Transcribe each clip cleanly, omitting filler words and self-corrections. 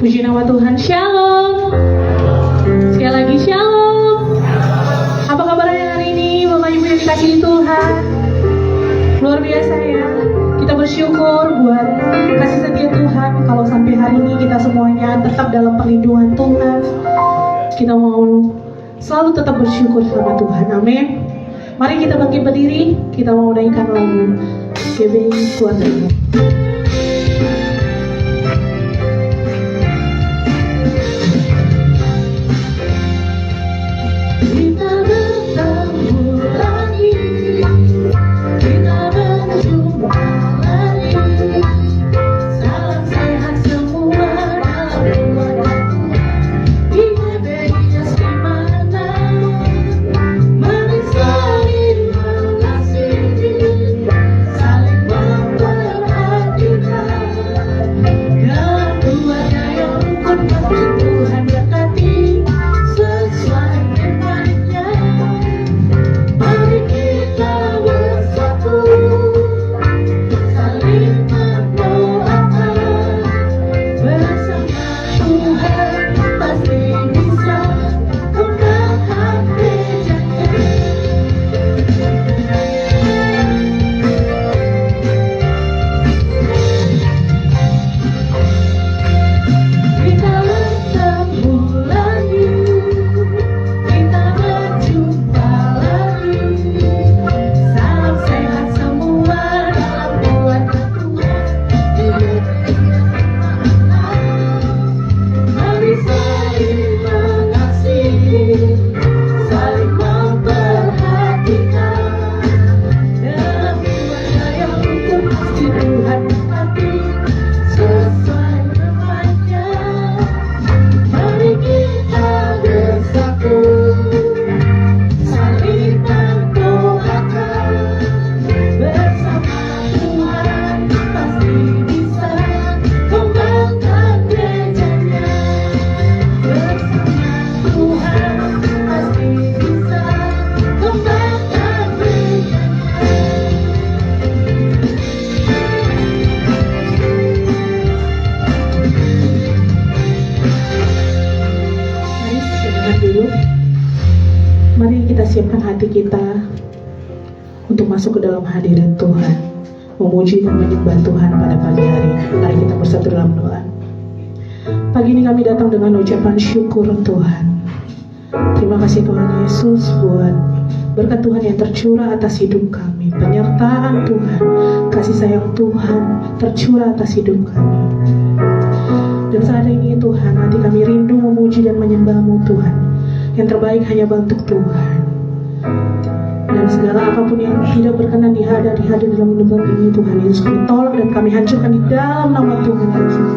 Puji nama Tuhan, Shalom. Sekali lagi Shalom. Apa kabarnya hari ini Bapak Ibu yang dikasihi Tuhan? Luar biasa ya. Kita bersyukur buat kasih setia Tuhan. Kalau sampai hari ini kita semuanya tetap dalam perlindungan Tuhan, kita mau selalu tetap bersyukur sama Tuhan. Amin. Mari kita bangkit berdiri. Kita mau menaikkan lagu GBI Keluarga. Mari kita siapkan hati kita untuk masuk ke dalam hadirat Tuhan, memuji dan menyembah Tuhan pada pagi hari. Mari kita bersatu dalam doa. Pagi ini kami datang dengan ucapan syukur Tuhan. Terima kasih Tuhan Yesus buat berkat Tuhan yang tercurah atas hidup kami, penyertaan Tuhan, kasih sayang Tuhan tercurah atas hidup kami. Dan saat ini Tuhan, hati kami rindu memuji dan menyembah-Mu Tuhan. Yang terbaik hanya untuk Tuhan. Dan segala apapun yang tidak berkenan di dalam hidup ini Tuhan Yesus, kami tolak dan kami hancurkan di dalam nama Tuhan Yesus.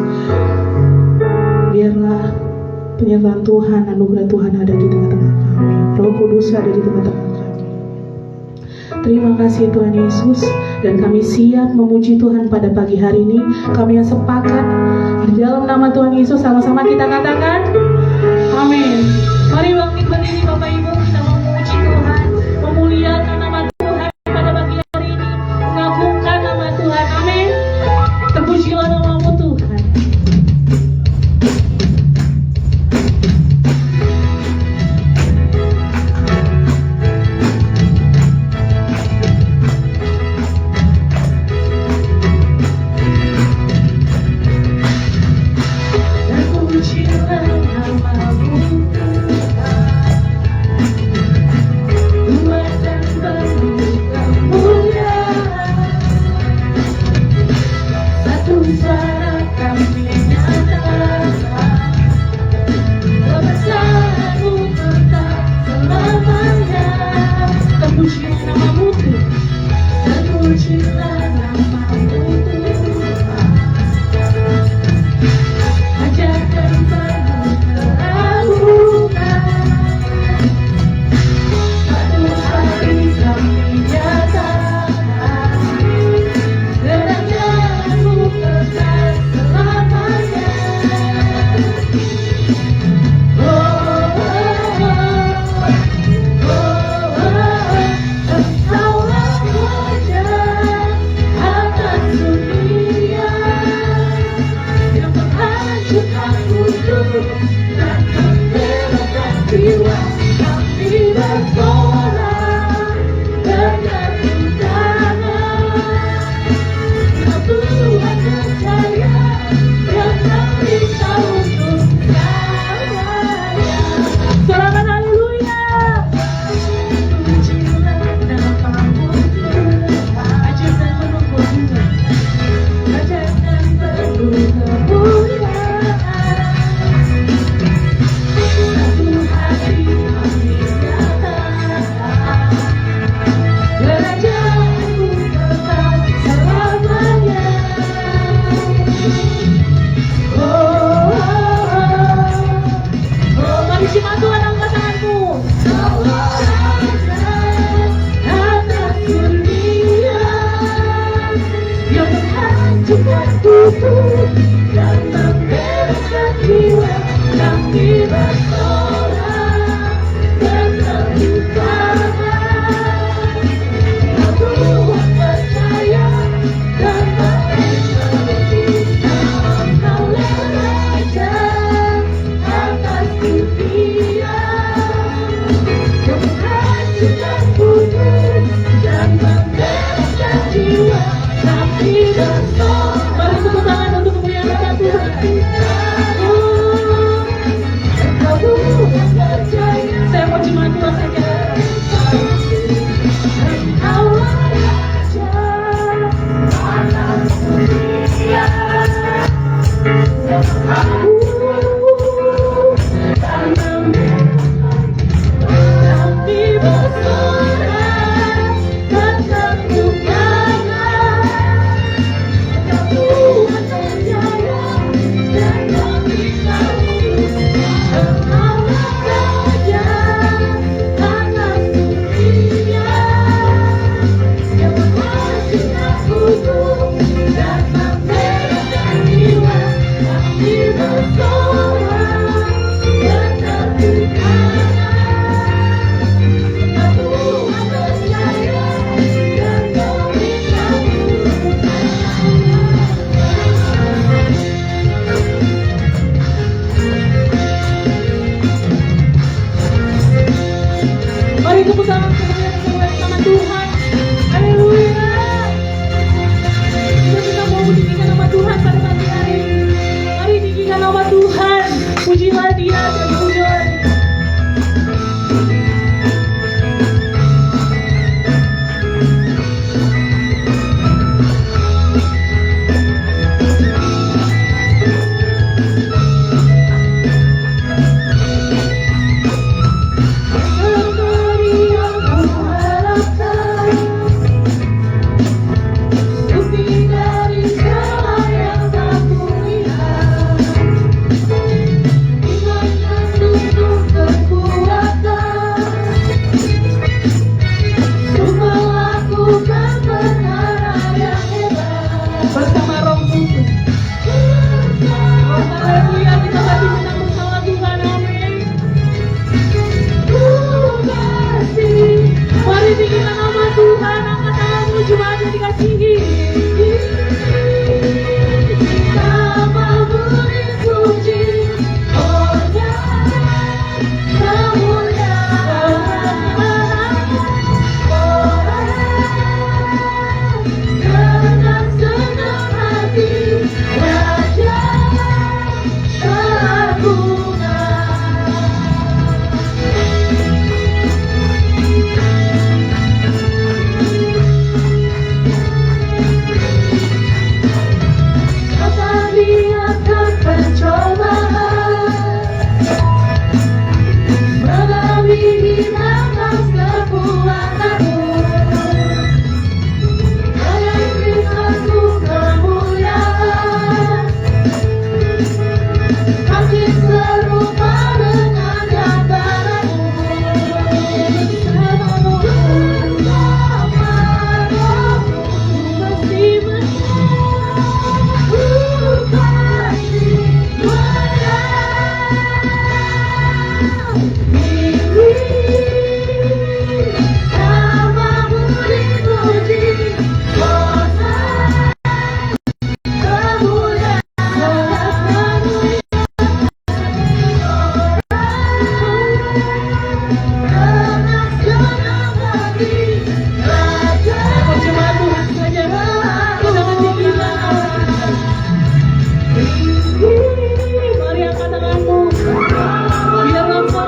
Biarlah penyertaan Tuhan, anugerah Tuhan ada di tengah-tengah kami, Roh Kudus ada di tengah-tengah kami. Terima kasih Tuhan Yesus. Dan kami siap memuji Tuhan pada pagi hari ini. Kami yang sepakat di dalam nama Tuhan Yesus, sama-sama kita katakan amin. Mari bangkit berdiri Bapak Ibu, kita memuji Tuhan, memuliakan nama Tuhan pada pagi hari ini, mengagungkan nama Tuhan. Amin. Terpujilah nama-Mu Tuhan. Terpujilah Pujilah namamu Tuhan, dan pujilah namamu Tuhan. Ajarkan penuh keraguan, satu hari kami nyatakan kerajaanmu kekal selamanya. Engkaulah Raja atas dunia yang menghancurkan kudus dan membebaskan jiwa. Kami bersorak dengan undangan, Tuhan percaya yang kami tahu untuk selamanya. Sorakan haleluya. Pujilah namamu Tuhan, ajarkan penuh kemuliaan, ajarkan penuh kemuliaan. Satu hari kami nyatakan kerajaanmu kekal selamanya. Mari simak Tuhan, angkat tanganmu. Atas dunia yang menghancurkan tubuh dan membebaskan jiwa, kami bersorak dengan undangan. Tuhan percaya dan Engkaulah Raja atas dunia yang menghancurkan kudus dan membebaskan jiwa. Kami bersorak. Mari tepuk tangan untuk kemuliaan Tuhan. Engkau Tuhan percaya. Saya mau cuma Tuhan saja. Engkaulah Raja atas dunia yang dan membebaskan jiwa. Kami bersorak dengan undangan. Engkau Tuhan percaya dan kami tahu Engkaulah Raja atas dunia yang menghancurkan kudus dan membebaskan jiwa. Kami bersorak dengan undangan. Tuhan percaya dan kami tahu. Mari tepuk tangan kemuliaan nama Tuhan. Haleluya. Kita mau meninggikan nama Tuhan pada pagi hari ini. Mari tinggikan nama Tuhan. Pujilah Dia dan pujilah Dia. Beri yang kuharapkan, bukti dari segala yang tak kulihat. Iman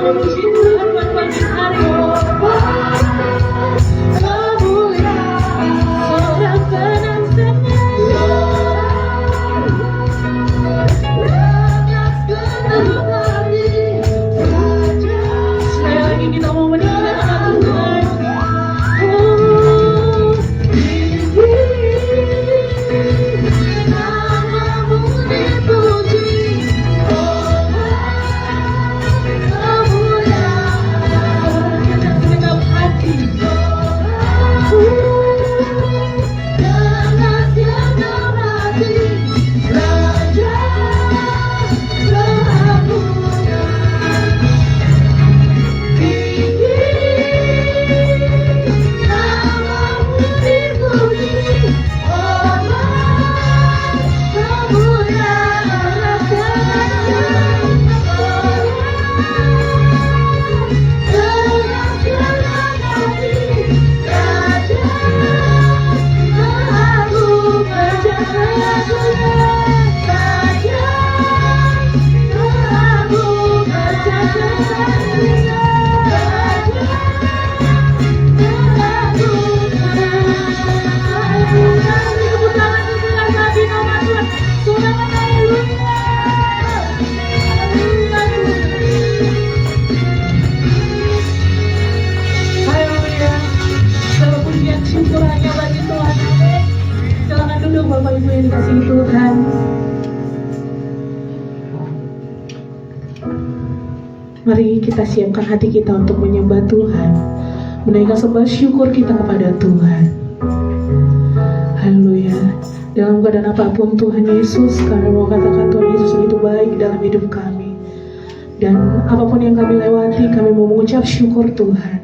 Puji Tuhan buat pagi hari. Seorang penantangnya. Sekali lagi kita mau mendengarkan Tuhan. Syukur hanya bagi Tuhan. Amin. Silakan duduk Bapak Ibu yang dikasihi Tuhan. Mari kita siapkan hati kita untuk menyembah Tuhan, menaikkan sembah syukur kita kepada Tuhan. Haleluya. Dalam keadaan apapun Tuhan Yesus, kami mau katakan Tuhan Yesus begitu baik dalam hidup kami. Dan apapun yang kami lewati, kami mau mengucap syukur Tuhan.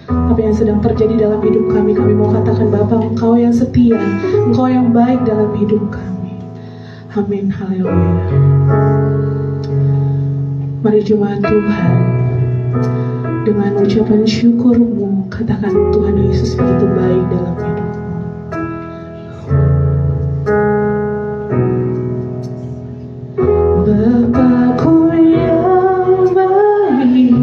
Apa yang sedang terjadi dalam hidup kami mau katakan Bapa, Engkau yang setia, Engkau yang baik dalam hidup kami. Amin, haleluya. Mari jemaat Tuhan, dengan ucapan syukurmu, katakan Tuhan Yesus begitu baik dalam hidupmu. Bapakku yang baik,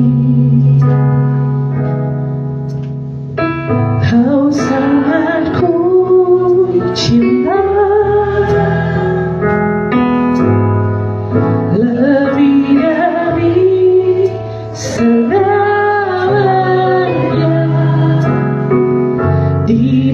Kau sangat ku cinta, lebih dari segalanya. Di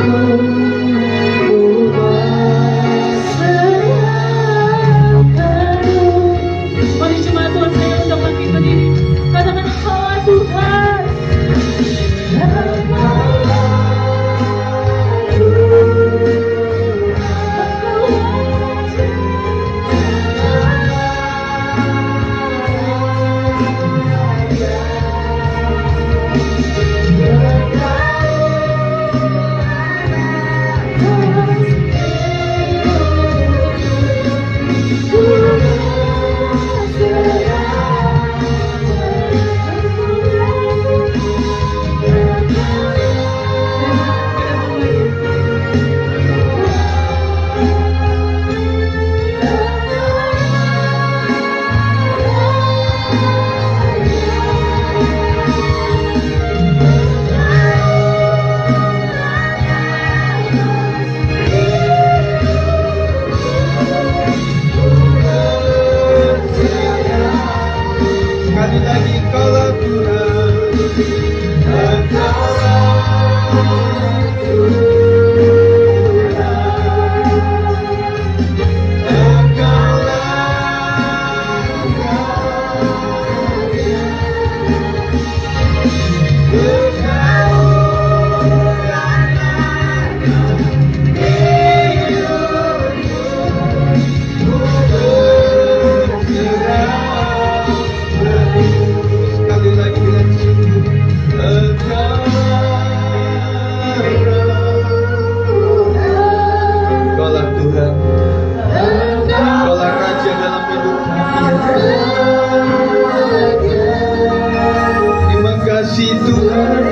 Mari jemaat Tuhan saya undang lagi berdiri. Katakan Allah Tuhan. Sekali lagi Engkaulah Tuhan, sekali lagi dengan sungguh Engkaulah Tuhan, Engkaulah Raja dalam hidup kami. Terima kasih Tuhan.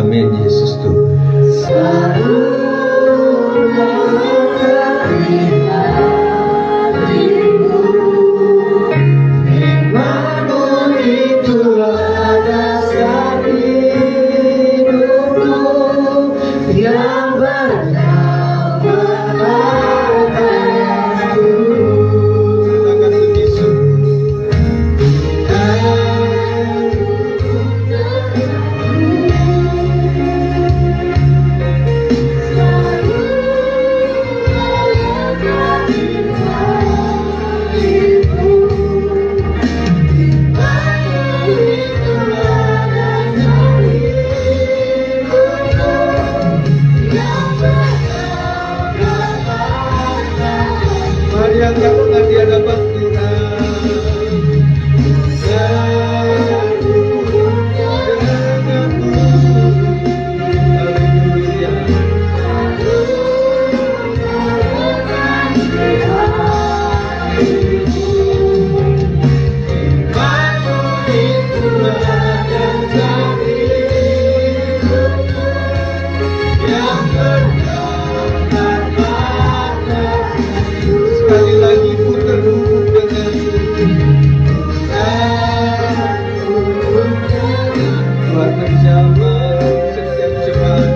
Amin Yesus Tuhan. Silakan lebih mari angkatlah di hadapan Tuhan. Haleluya. Sekali lagi putar hubung dengan Tuhan bersama setiap jemaat.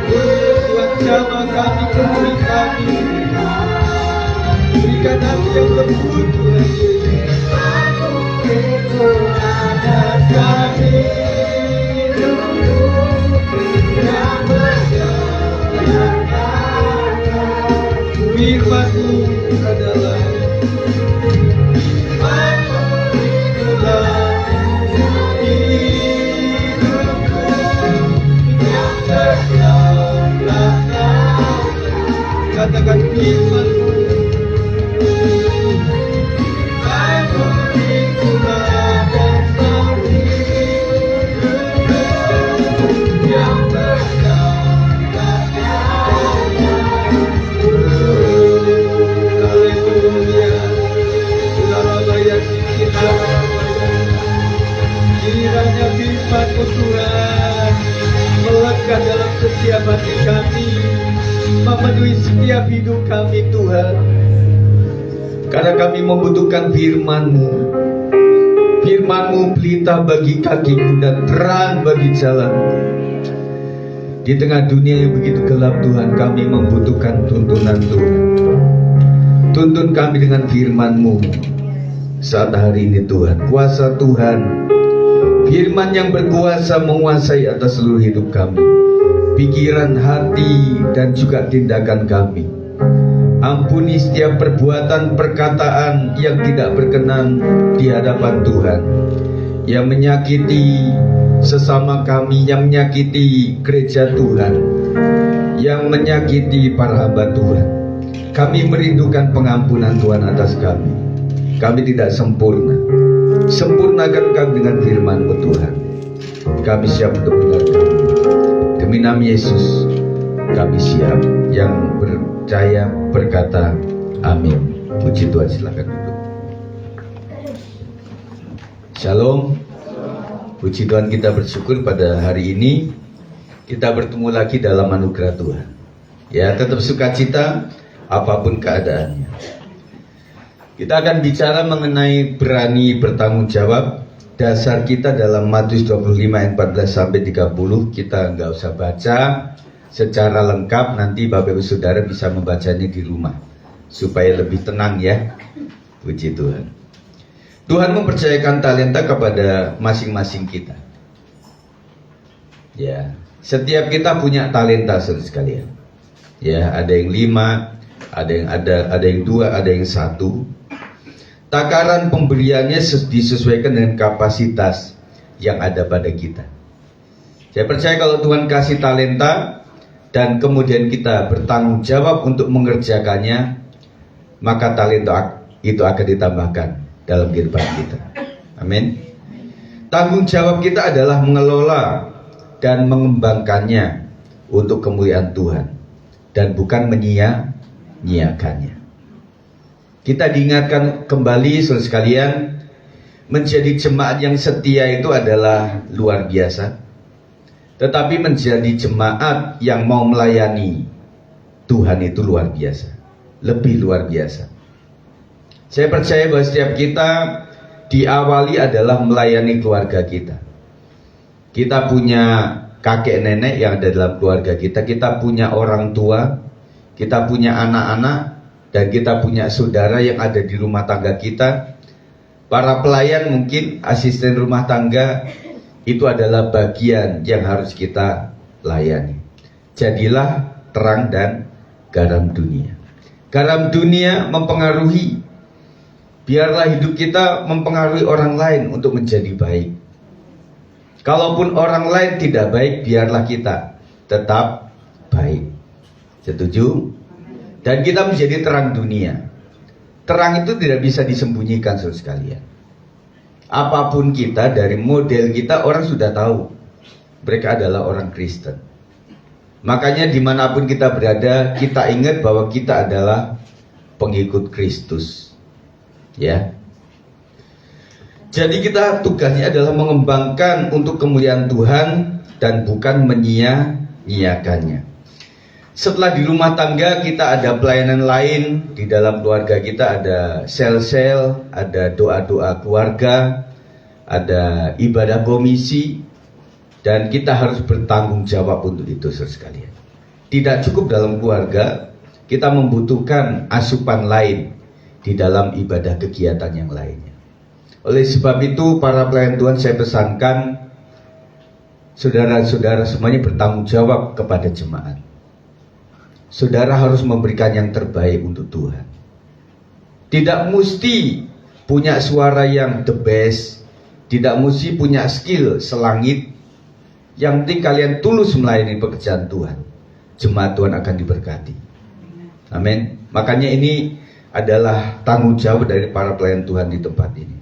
Tuhan sama kami, penuhi kami. Berikan hati yang lembut Tuhan Yesus. Kami firman-Mu adalah katakan firman-Mu. Kiranya firman-Mu Tuhan melekat dalam setiap hati kami, memenuhi setiap hidup kami Tuhan. Karena kami membutuhkan firman-Mu. Firman-Mu pelita bagi kakiku dan terang bagi jalanku. Di tengah dunia yang begitu gelap Tuhan, kami membutuhkan tuntunan Tuhan. Tuntun kami dengan firman-Mu saat hari ini Tuhan. Kuasa Tuhan, firman yang berkuasa menguasai atas seluruh hidup kami, pikiran, hati, dan juga tindakan kami. Ampuni setiap perbuatan, perkataan yang tidak berkenan di hadapan Tuhan, yang menyakiti sesama kami, yang menyakiti gereja Tuhan, yang menyakiti para hamba Tuhan. Kami merindukan pengampunan Tuhan atas kami. Kami tidak sempurna. Sempurnakan kami dengan firman-Mu Tuhan. Kami siap untuk mendengarkan. Demi nama Yesus kami siap. Yang percaya berkata amin. Puji Tuhan, silakan duduk. Shalom. Puji Tuhan, kita bersyukur pada hari ini kita bertemu lagi dalam anugerah Tuhan. Ya, tetap sukacita apapun keadaannya. Kita akan bicara mengenai berani bertanggung jawab. Dasar kita dalam Matius 25 ayat 14 sampai 30. Kita nggak usah baca secara lengkap, nanti Bapak Ibu Saudara bisa membacanya di rumah supaya lebih tenang ya. Puji Tuhan. Tuhan mempercayakan talenta kepada masing-masing kita. Ya, setiap kita punya talenta saudara sekalian. Ya, ada yang 5, ada yang 2, ada yang 1. Takaran pemberiannya disesuaikan dengan kapasitas yang ada pada kita. Saya percaya kalau Tuhan kasih talenta dan kemudian kita bertanggung jawab untuk mengerjakannya, maka talenta itu akan ditambahkan dalam kehidupan kita. Amin. Tanggung jawab kita adalah mengelola dan mengembangkannya untuk kemuliaan Tuhan dan bukan menyia-nyiakannya. Kita diingatkan kembali saudara sekalian, menjadi jemaat yang setia itu adalah luar biasa. Tetapi menjadi jemaat yang mau melayani Tuhan itu luar biasa, lebih luar biasa. Saya percaya bahwa setiap kita diawali adalah melayani keluarga kita. Kita punya kakek nenek yang ada dalam keluarga kita, kita punya orang tua, kita punya anak-anak, dan kita punya saudara yang ada di rumah tangga kita. Para pelayan mungkin, asisten rumah tangga, itu adalah bagian yang harus kita layani. Jadilah terang dan garam dunia. Garam dunia mempengaruhi. Biarlah hidup kita mempengaruhi orang lain untuk menjadi baik. Kalaupun orang lain tidak baik, biarlah kita tetap baik. Setuju? Dan kita menjadi terang dunia. Terang itu tidak bisa disembunyikan saudara sekalian. Apapun kita, dari model kita, orang sudah tahu mereka adalah orang Kristen. Makanya dimanapun kita berada, kita ingat bahwa kita adalah pengikut Kristus. Ya. Jadi kita tugasnya adalah mengembangkan untuk kemuliaan Tuhan dan bukan menyia-nyiakannya. Setelah di rumah tangga kita ada pelayanan lain, di dalam keluarga kita ada sel-sel, ada doa-doa keluarga, ada ibadah komisi, dan kita harus bertanggung jawab untuk itu saudara sekalian. Tidak cukup dalam keluarga, kita membutuhkan asupan lain di dalam ibadah kegiatan yang lainnya. Oleh sebab itu para pelayan Tuhan, saya pesankan saudara-saudara semuanya bertanggung jawab kepada jemaat. Saudara harus memberikan yang terbaik untuk Tuhan. Tidak mesti punya suara yang the best, tidak mesti punya skill selangit. Yang penting kalian tulus melayani pekerjaan Tuhan, jemaat Tuhan akan diberkati. Amin. Makanya ini adalah tanggung jawab dari para pelayan Tuhan di tempat ini.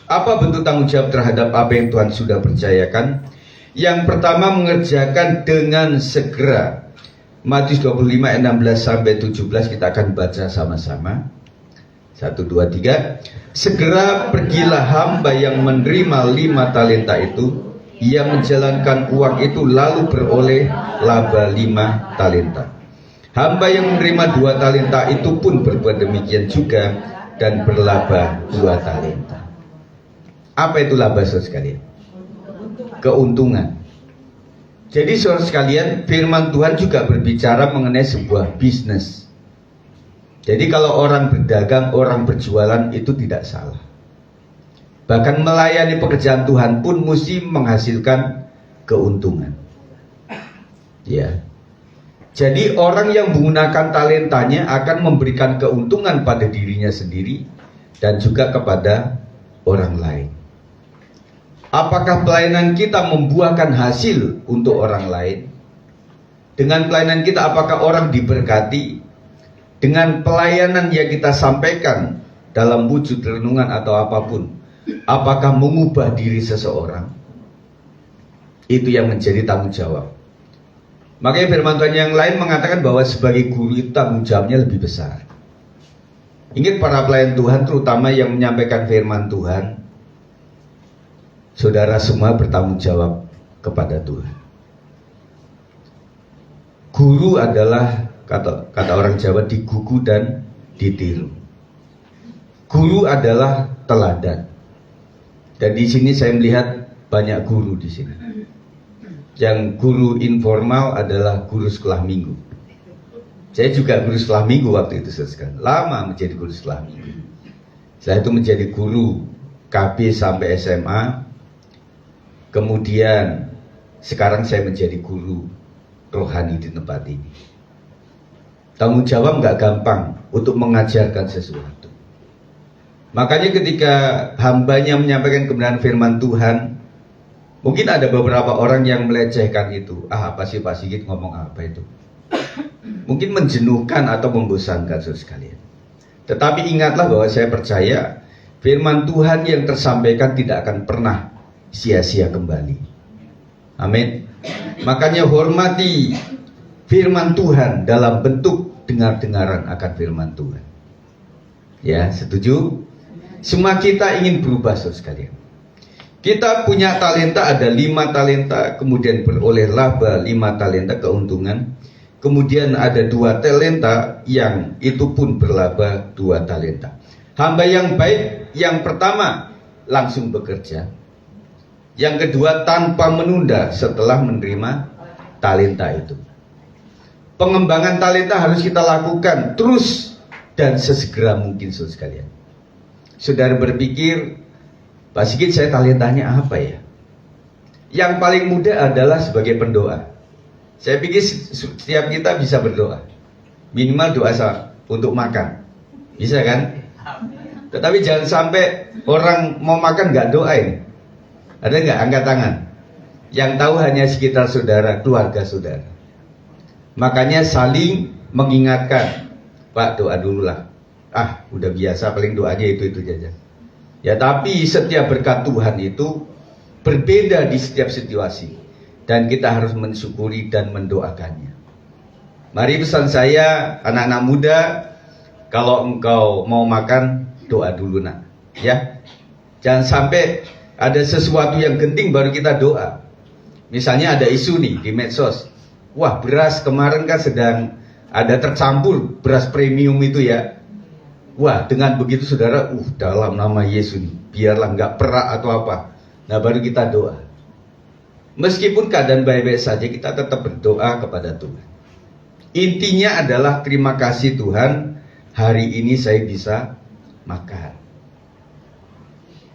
Apa bentuk tanggung jawab terhadap apa yang Tuhan sudah percayakan? Yang pertama, mengerjakan dengan segera. Matius 25 ayat 16 sampai 17 kita akan baca sama-sama. 1, 2, 3. Segera pergilah hamba yang menerima 5 talenta itu. Ia menjalankan uang itu lalu beroleh laba 5 talenta. Hamba yang menerima 2 talenta itu pun berbuat demikian juga dan berlaba 2 talenta. Apa itu laba, saudara sekalian? Keuntungan. Jadi saudara sekalian, firman Tuhan juga berbicara mengenai sebuah bisnis. Jadi kalau orang berdagang, orang berjualan itu tidak salah. Bahkan melayani pekerjaan Tuhan pun mesti menghasilkan keuntungan. Ya. Jadi orang yang menggunakan talentanya akan memberikan keuntungan pada dirinya sendiri dan juga kepada orang lain. Apakah pelayanan kita membuahkan hasil untuk orang lain? Dengan pelayanan kita apakah orang diberkati? Dengan pelayanan yang kita sampaikan dalam wujud renungan atau apapun, apakah mengubah diri seseorang? Itu yang menjadi tanggung jawab. Makanya firman Tuhan yang lain mengatakan bahwa sebagai guru itu tanggung jawabnya lebih besar. Ingat para pelayan Tuhan terutama yang menyampaikan firman Tuhan, saudara semua bertanggung jawab kepada Tuhan. Guru adalah kata orang Jawa digugu dan ditiru. Guru adalah teladan. Dan di sini saya melihat banyak guru di sini. Yang guru informal adalah guru sekolah minggu. Saya juga guru sekolah minggu waktu itu sekarang. Lama menjadi guru sekolah minggu. Saya itu menjadi guru KB sampai SMA. Kemudian sekarang saya menjadi guru rohani di tempat ini. Tanggung jawab nggak gampang untuk mengajarkan sesuatu. Makanya ketika hambanya menyampaikan kebenaran firman Tuhan, mungkin ada beberapa orang yang melecehkan itu. Apa sih Pak Sigit ngomong apa itu? Mungkin menjenuhkan atau membosankan saudara sekalian. Tetapi ingatlah bahwa saya percaya firman Tuhan yang tersampaikan tidak akan pernah sia-sia kembali. Amin. Makanya hormati firman Tuhan dalam bentuk dengar-dengaran akan firman Tuhan. Ya, setuju? Semua kita ingin berubah saudara sekalian. Kita punya talenta, ada 5 talenta, kemudian beroleh laba 5 talenta keuntungan. Kemudian ada 2 talenta yang itu pun berlaba 2 talenta. Hamba yang baik, yang pertama langsung bekerja. Yang kedua tanpa menunda setelah menerima talenta itu. Pengembangan talenta harus kita lakukan terus dan sesegera mungkin saudara sekalian. Saudara berpikir, Pak Sigit saya talentanya apa ya? Yang paling mudah adalah sebagai pendoa. Saya pikir setiap kita bisa berdoa. Minimal doa untuk makan. Bisa kan? Tetapi jangan sampai orang mau makan nggak doain. Ada nggak? Angkat tangan. Yang tahu hanya sekitar saudara, keluarga saudara. Makanya saling mengingatkan. Pak doa dulu lah. Udah biasa paling doanya itu saja. Ya tapi setiap berkat Tuhan itu berbeda di setiap situasi. Dan kita harus mensyukuri dan mendoakannya. Mari pesan saya anak-anak muda, kalau engkau mau makan doa dulu nak. Ya, jangan sampai ada sesuatu yang genting baru kita doa. Misalnya ada isu nih di medsos. Wah beras kemarin kan sedang ada tercampur beras premium itu ya. Wah dengan begitu saudara, dalam nama Yesus biarlah nggak perak atau apa. Nah baru kita doa. Meskipun keadaan baik-baik saja kita tetap berdoa kepada Tuhan. Intinya adalah terima kasih Tuhan hari ini saya bisa makan.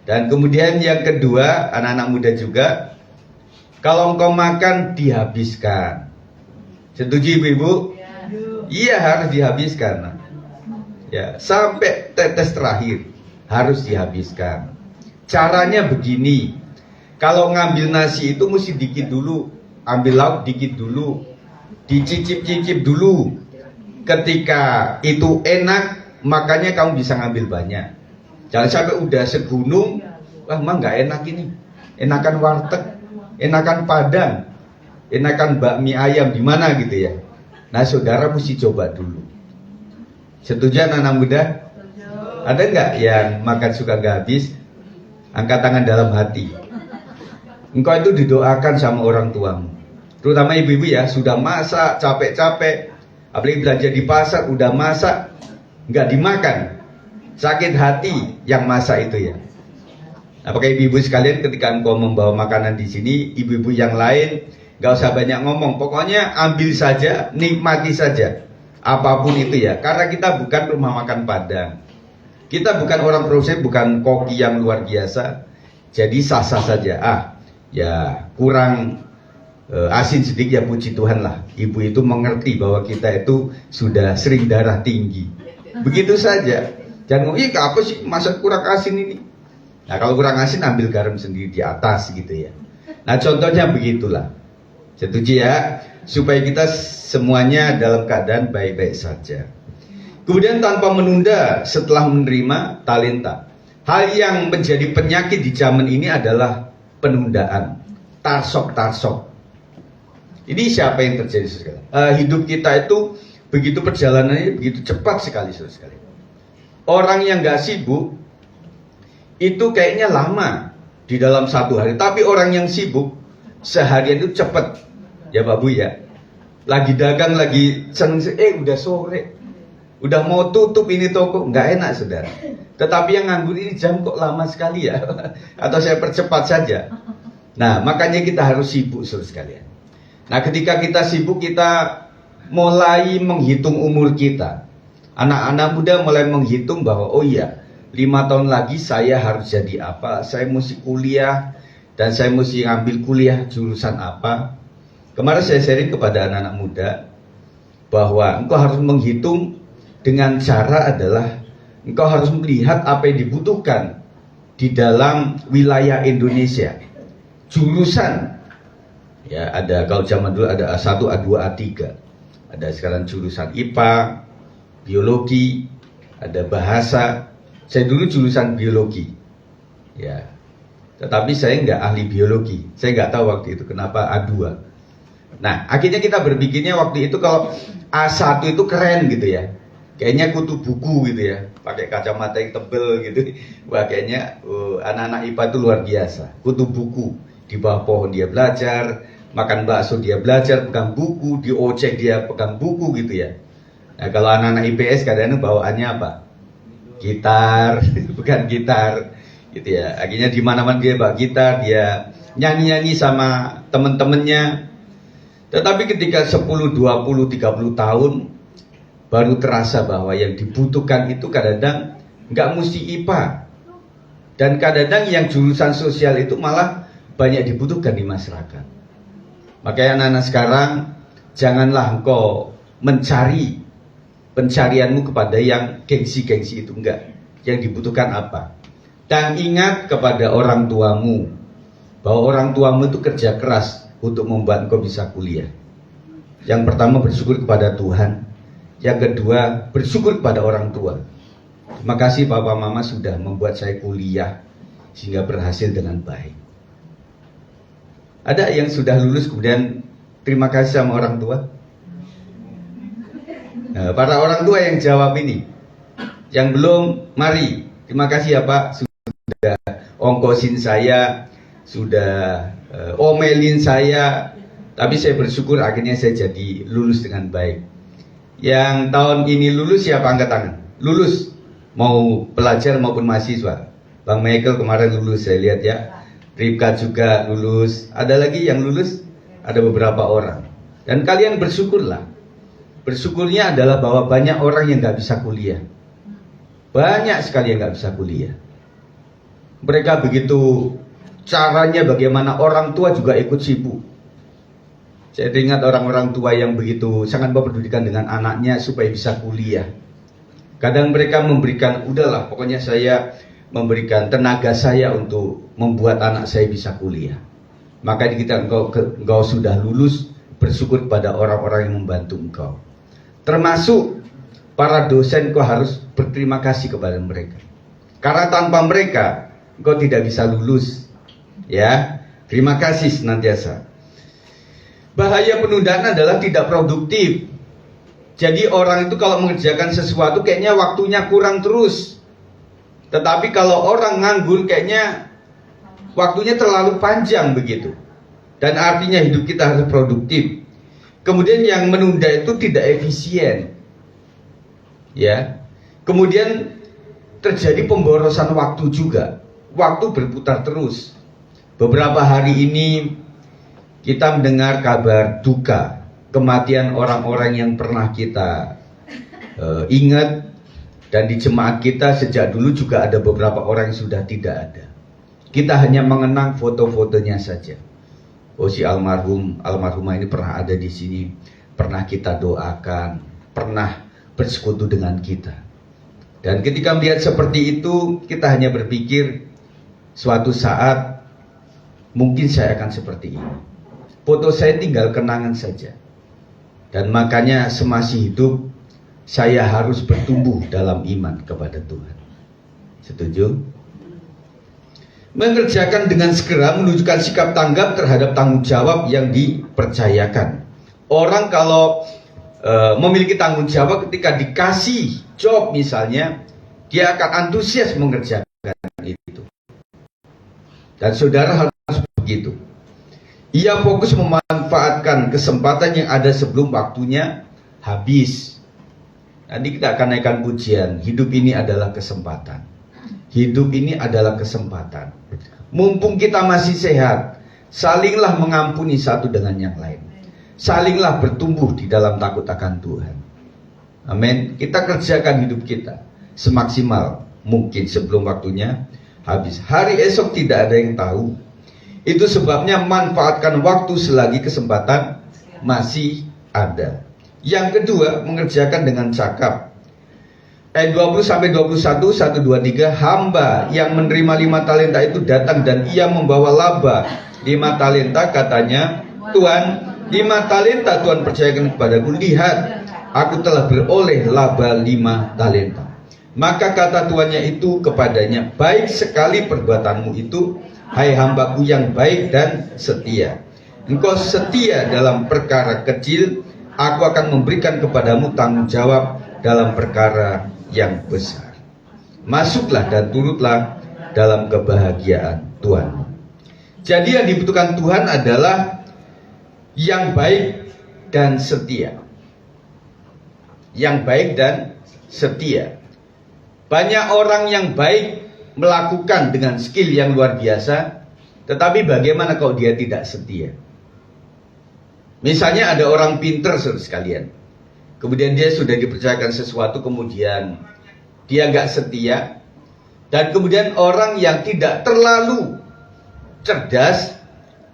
Dan kemudian yang kedua anak-anak muda juga, kalau engkau makan dihabiskan. Setuju ibu-ibu? Iya harus dihabiskan. Ya, sampai tetes terakhir harus dihabiskan. Caranya begini. Kalau ngambil nasi itu mesti dikit dulu, ambil lauk dikit dulu, dicicip-cicip dulu. Ketika itu enak, makanya kamu bisa ngambil banyak. Jangan sampai udah segunung, wah mah nggak enak ini. Enakan warteg, enakan Padang, enakan bakmi ayam di mana gitu ya. Nah saudara mesti coba dulu. Setuju anak-anak muda? Ada nggak yang makan suka nggak habis? Angkat tangan dalam hati. Engkau itu didoakan sama orang tuamu. Terutama ibu-ibu ya, sudah masak capek-capek. Apalagi belanja di pasar, udah masak, nggak dimakan. Sakit hati yang masak itu ya. Apakah ibu-ibu sekalian ketika engkau membawa makanan di sini, ibu-ibu yang lain gak usah banyak ngomong, pokoknya ambil saja, nikmati saja, apapun itu ya. Karena kita bukan rumah makan Padang, kita bukan orang profesional, bukan koki yang luar biasa. Jadi sah-sah saja. Ya kurang asin sedikit ya puji Tuhan lah. Ibu itu mengerti bahwa kita itu sudah sering darah tinggi. Begitu saja. Jangan ngomong, apa sih masa kurang asin ini? Nah kalau kurang asin ambil garam sendiri di atas gitu ya. Nah contohnya begitulah. Setuju ya? Supaya kita semuanya dalam keadaan baik-baik saja. Kemudian tanpa menunda setelah menerima talenta. Hal yang menjadi penyakit di zaman ini adalah penundaan. Tarsok. Ini siapa yang terjadi sekali? Hidup kita itu begitu perjalanannya begitu cepat sekali sekali. Orang yang gak sibuk itu kayaknya lama di dalam satu hari. Tapi orang yang sibuk seharian itu cepat. Ya Pak Bu ya. Lagi dagang, lagi seneng, udah sore. Udah mau tutup ini toko, nggak enak saudara. Tetapi yang nganggur ini jam kok lama sekali ya. Atau saya percepat saja. Nah makanya kita harus sibuk saudara sekalian. Nah ketika kita sibuk kita mulai menghitung umur kita. Anak-anak muda mulai menghitung bahwa oh iya 5 tahun lagi saya harus jadi apa. Saya mesti kuliah dan saya mesti ngambil kuliah jurusan apa. Kemarin saya sharing kepada anak-anak muda bahwa engkau harus menghitung dengan cara adalah engkau harus melihat apa yang dibutuhkan di dalam wilayah Indonesia. Jurusan, ya ada kalau zaman dulu ada A1, A2, A3. Ada sekarang jurusan IPA, biologi, ada bahasa. Saya dulu jurusan biologi, ya. Tetapi saya nggak ahli biologi. Saya nggak tahu waktu itu kenapa A2. Nah, akhirnya kita berpikirnya waktu itu kalau A1 itu keren gitu ya. Kayaknya kutu buku gitu ya, pakai kacamata yang tebel gitu. Wah kayaknya anak-anak IPA itu luar biasa. Kutu buku, di bawah pohon dia belajar, makan bakso dia belajar, pegang buku, di ojek dia pegang buku gitu ya. Nah kalau anak-anak IPS kadang-kadang bawaannya apa? Gitar, bukan gitar gitu ya. Akhirnya di mana-mana dia bawa gitar, dia nyanyi-nyanyi sama temen-temennya. Tetapi ketika 10, 20, 30 tahun baru terasa bahwa yang dibutuhkan itu kadang-kadang nggak mesti IPA. Dan kadang-kadang yang jurusan sosial itu malah banyak dibutuhkan di masyarakat. Makanya anak-anak sekarang janganlah engkau mencari pencarianmu kepada yang gengsi-gengsi itu, enggak. Yang dibutuhkan apa? Dan ingat kepada orang tuamu bahwa orang tuamu itu kerja keras untuk membuat engkau bisa kuliah. Yang pertama bersyukur kepada Tuhan. Yang kedua, bersyukur kepada orang tua. Terima kasih Papa Mama sudah membuat saya kuliah sehingga berhasil dengan baik. Ada yang sudah lulus kemudian terima kasih sama orang tua? Nah, para orang tua yang jawab ini. Yang belum, mari. Terima kasih ya Pak sudah ongkosin saya, sudah omelin saya. Tapi saya bersyukur akhirnya saya jadi lulus dengan baik. Yang tahun ini lulus siapa angkat tangan? Lulus, mau pelajar maupun mahasiswa. Bang Michael kemarin lulus saya lihat ya. Ripka juga lulus. Ada lagi yang lulus? Ada beberapa orang. Dan kalian bersyukurlah. Bersyukurnya adalah bahwa banyak orang yang gak bisa kuliah. Banyak sekali yang gak bisa kuliah. Mereka begitu caranya bagaimana orang tua juga ikut sibuk. Saya ingat orang-orang tua yang begitu sangat memperdulikan dengan anaknya supaya bisa kuliah. Kadang mereka memberikan, udahlah pokoknya saya memberikan tenaga saya untuk membuat anak saya bisa kuliah. Maka kita engkau sudah lulus, bersyukur pada orang-orang yang membantu engkau. Termasuk para dosen, engkau harus berterima kasih kepada mereka. Karena tanpa mereka engkau tidak bisa lulus. Ya, terima kasih senantiasa. Bahaya penundaan adalah tidak produktif. Jadi orang itu kalau mengerjakan sesuatu kayaknya waktunya kurang terus. Tetapi kalau orang nganggur kayaknya waktunya terlalu panjang begitu. Dan artinya hidup kita harus produktif. Kemudian yang menunda itu tidak efisien. Ya. Kemudian terjadi pemborosan waktu juga. waktu berputar terus. Beberapa hari ini kita mendengar kabar duka, kematian orang-orang yang pernah kita ingat. Dan di jemaat kita sejak dulu juga ada beberapa orang yang sudah tidak ada. Kita hanya mengenang foto-fotonya saja. Oh, si almarhumah ini pernah ada di sini, pernah kita doakan, pernah bersekutu dengan kita. Dan ketika melihat seperti itu, kita hanya berpikir suatu saat mungkin saya akan seperti ini. Foto saya tinggal kenangan saja. Dan makanya semasih hidup saya harus bertumbuh dalam iman kepada Tuhan. Setuju? Mengerjakan dengan segera menunjukkan sikap tanggap terhadap tanggung jawab yang dipercayakan. Orang kalau memiliki tanggung jawab ketika dikasih job misalnya, dia akan antusias mengerjakan itu. Dan saudara harus begitu. Ia fokus memanfaatkan kesempatan yang ada sebelum waktunya habis. Nanti kita akan naikkan pujian. Hidup ini adalah kesempatan. Hidup ini adalah kesempatan. Mumpung kita masih sehat, salinglah mengampuni satu dengan yang lain. Salinglah bertumbuh di dalam takut akan Tuhan. Amin. Kita kerjakan hidup kita semaksimal mungkin sebelum waktunya habis. Hari esok tidak ada yang tahu. Itu sebabnya manfaatkan waktu selagi kesempatan masih ada. Yang kedua, mengerjakan dengan cakap. Ayat 20-21, 1, 2, 3, hamba yang menerima 5 talenta itu datang dan ia membawa laba 5 talenta, katanya, Tuhan, 5 talenta Tuhan percayakan kepadaku, lihat, aku telah beroleh laba 5 talenta. Maka kata tuannya itu kepadanya, baik sekali perbuatanmu itu, hai hambaku yang baik dan setia. Engkau setia dalam perkara kecil, aku akan memberikan kepadamu tanggung jawab dalam perkara yang besar. Masuklah dan turutlah dalam kebahagiaan Tuhan. Jadi yang dibutuhkan Tuhan adalah yang baik dan setia. Yang baik dan setia. Banyak orang yang baik melakukan dengan skill yang luar biasa, tetapi bagaimana kalau dia tidak setia? Misalnya ada orang pinter saudara sekalian, kemudian dia sudah dipercayakan sesuatu, kemudian dia nggak setia, dan kemudian orang yang tidak terlalu cerdas,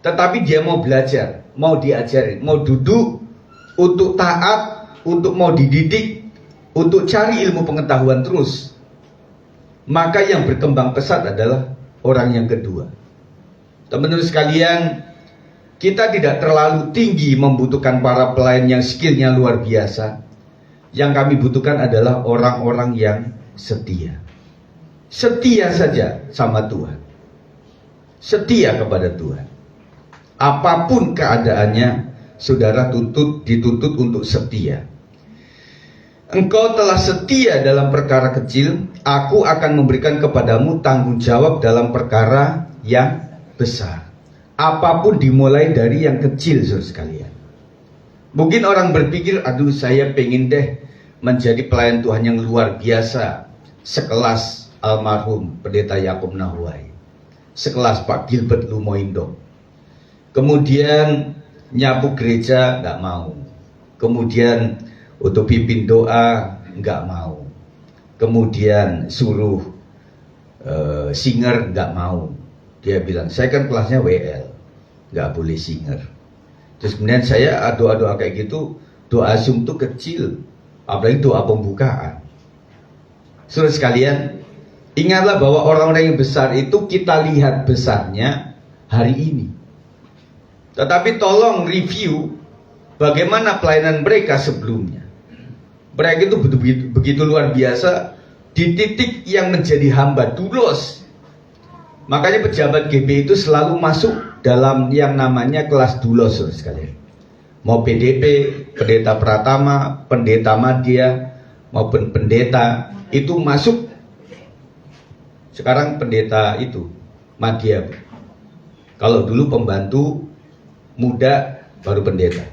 tetapi dia mau belajar, mau diajarin, mau duduk untuk taat, untuk mau dididik, untuk cari ilmu pengetahuan terus, maka yang berkembang pesat adalah orang yang kedua. Teman-teman sekalian, kita tidak terlalu tinggi membutuhkan para pelayan yang skillnya luar biasa. Yang kami butuhkan adalah orang-orang yang setia. Setia saja sama Tuhan. Setia kepada Tuhan. Apapun keadaannya, saudara dituntut untuk setia. Engkau telah setia dalam perkara kecil, aku akan memberikan kepadamu tanggung jawab dalam perkara yang besar. Apapun dimulai dari yang kecil, saudara sekalian. Mungkin orang berpikir, aduh saya pengen deh menjadi pelayan Tuhan yang luar biasa, sekelas almarhum Pendeta Yakub Nahuai, sekelas Pak Gilbert Lumoindo. Kemudian nyapu gereja nggak mau, kemudian untuk pimpin doa nggak mau, kemudian suruh singer nggak mau. Dia bilang, saya kan kelasnya WL, nggak boleh singer. Terus kemudian saya doa-doa kayak gitu, doa Zoom tuh kecil, apalagi doa pembukaan. Saudara sekalian, ingatlah bahwa orang-orang yang besar itu kita lihat besarnya hari ini. Tetapi tolong review bagaimana pelayanan mereka sebelumnya. Mereka itu begitu luar biasa di titik yang menjadi hamba dulos. Makanya pejabat GB itu selalu masuk dalam yang namanya kelas dulos, sekalian. Mau PDP, pendeta Pratama, pendeta Madya, maupun pendeta itu masuk. Sekarang pendeta itu Madya. Kalau dulu pembantu muda baru pendeta.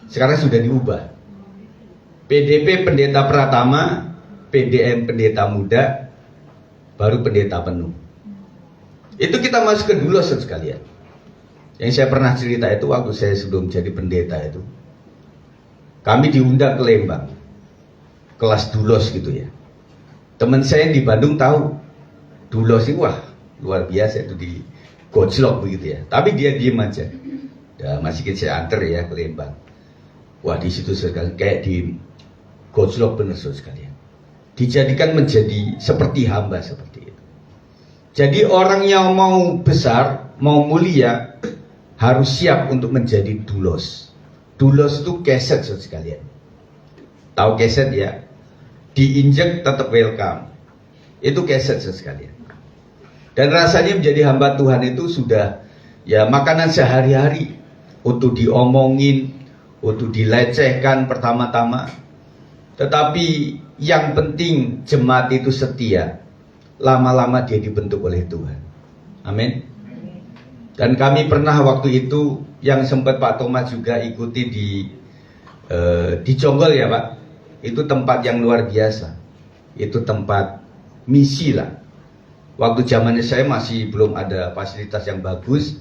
Sekarang sudah diubah. PDP pendeta Pratama, PDM pendeta muda, baru pendeta penuh. Itu kita masuk ke dulos sekalian. Yang saya pernah cerita itu waktu saya sebelum jadi pendeta itu, kami diundang ke Lembang, kelas dulos gitu ya. Teman saya yang di Bandung tahu dulos itu wah luar biasa itu di gojlok begitu ya. Tapi dia diem aja. Ya, masih saya antar ya ke Lembang. Wah di situ sekali kayak di gojlok bener sekalian. Dijadikan menjadi seperti hamba seperti itu. Jadi orang yang mau besar, mau mulia harus siap untuk menjadi dulos. Dulos itu keset sekalian. Tahu keset ya? Diinjek tetap welcome. Itu keset sekalian. Dan rasanya menjadi hamba Tuhan itu sudah ya makanan sehari-hari untuk diomongin, untuk dilecehkan pertama-tama. Tetapi yang penting jemaat itu setia. Lama-lama dia dibentuk oleh Tuhan. Amin. Dan kami pernah waktu itu yang sempat Pak Thomas juga ikuti di Jonggol ya Pak. Itu tempat yang luar biasa. Itu tempat misi lah. Waktu zamannya saya masih belum ada fasilitas yang bagus.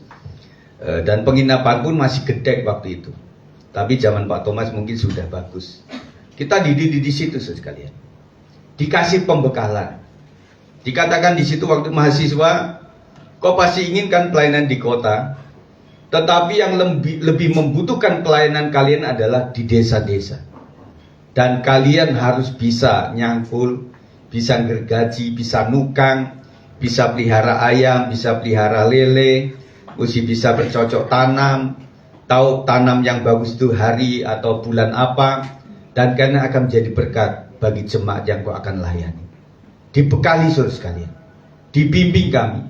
Dan penginapan pun masih gedek waktu itu. Tapi zaman Pak Thomas mungkin sudah bagus. Kita dididik di situ sekalian. Dikasih pembekalan. Dikatakan di situ waktu mahasiswa, kau pasti inginkan pelayanan di kota. Tetapi yang lebih membutuhkan pelayanan kalian adalah di desa-desa. Dan kalian harus bisa nyangkul, bisa gergaji, bisa nukang, bisa pelihara ayam, bisa pelihara lele, mesti bisa bercocok tanam, tahu tanam yang bagus itu hari atau bulan apa, dan karena akan menjadi berkat bagi jemaat yang kau akan layani. Dibekali saudara sekalian, dibimbing kami,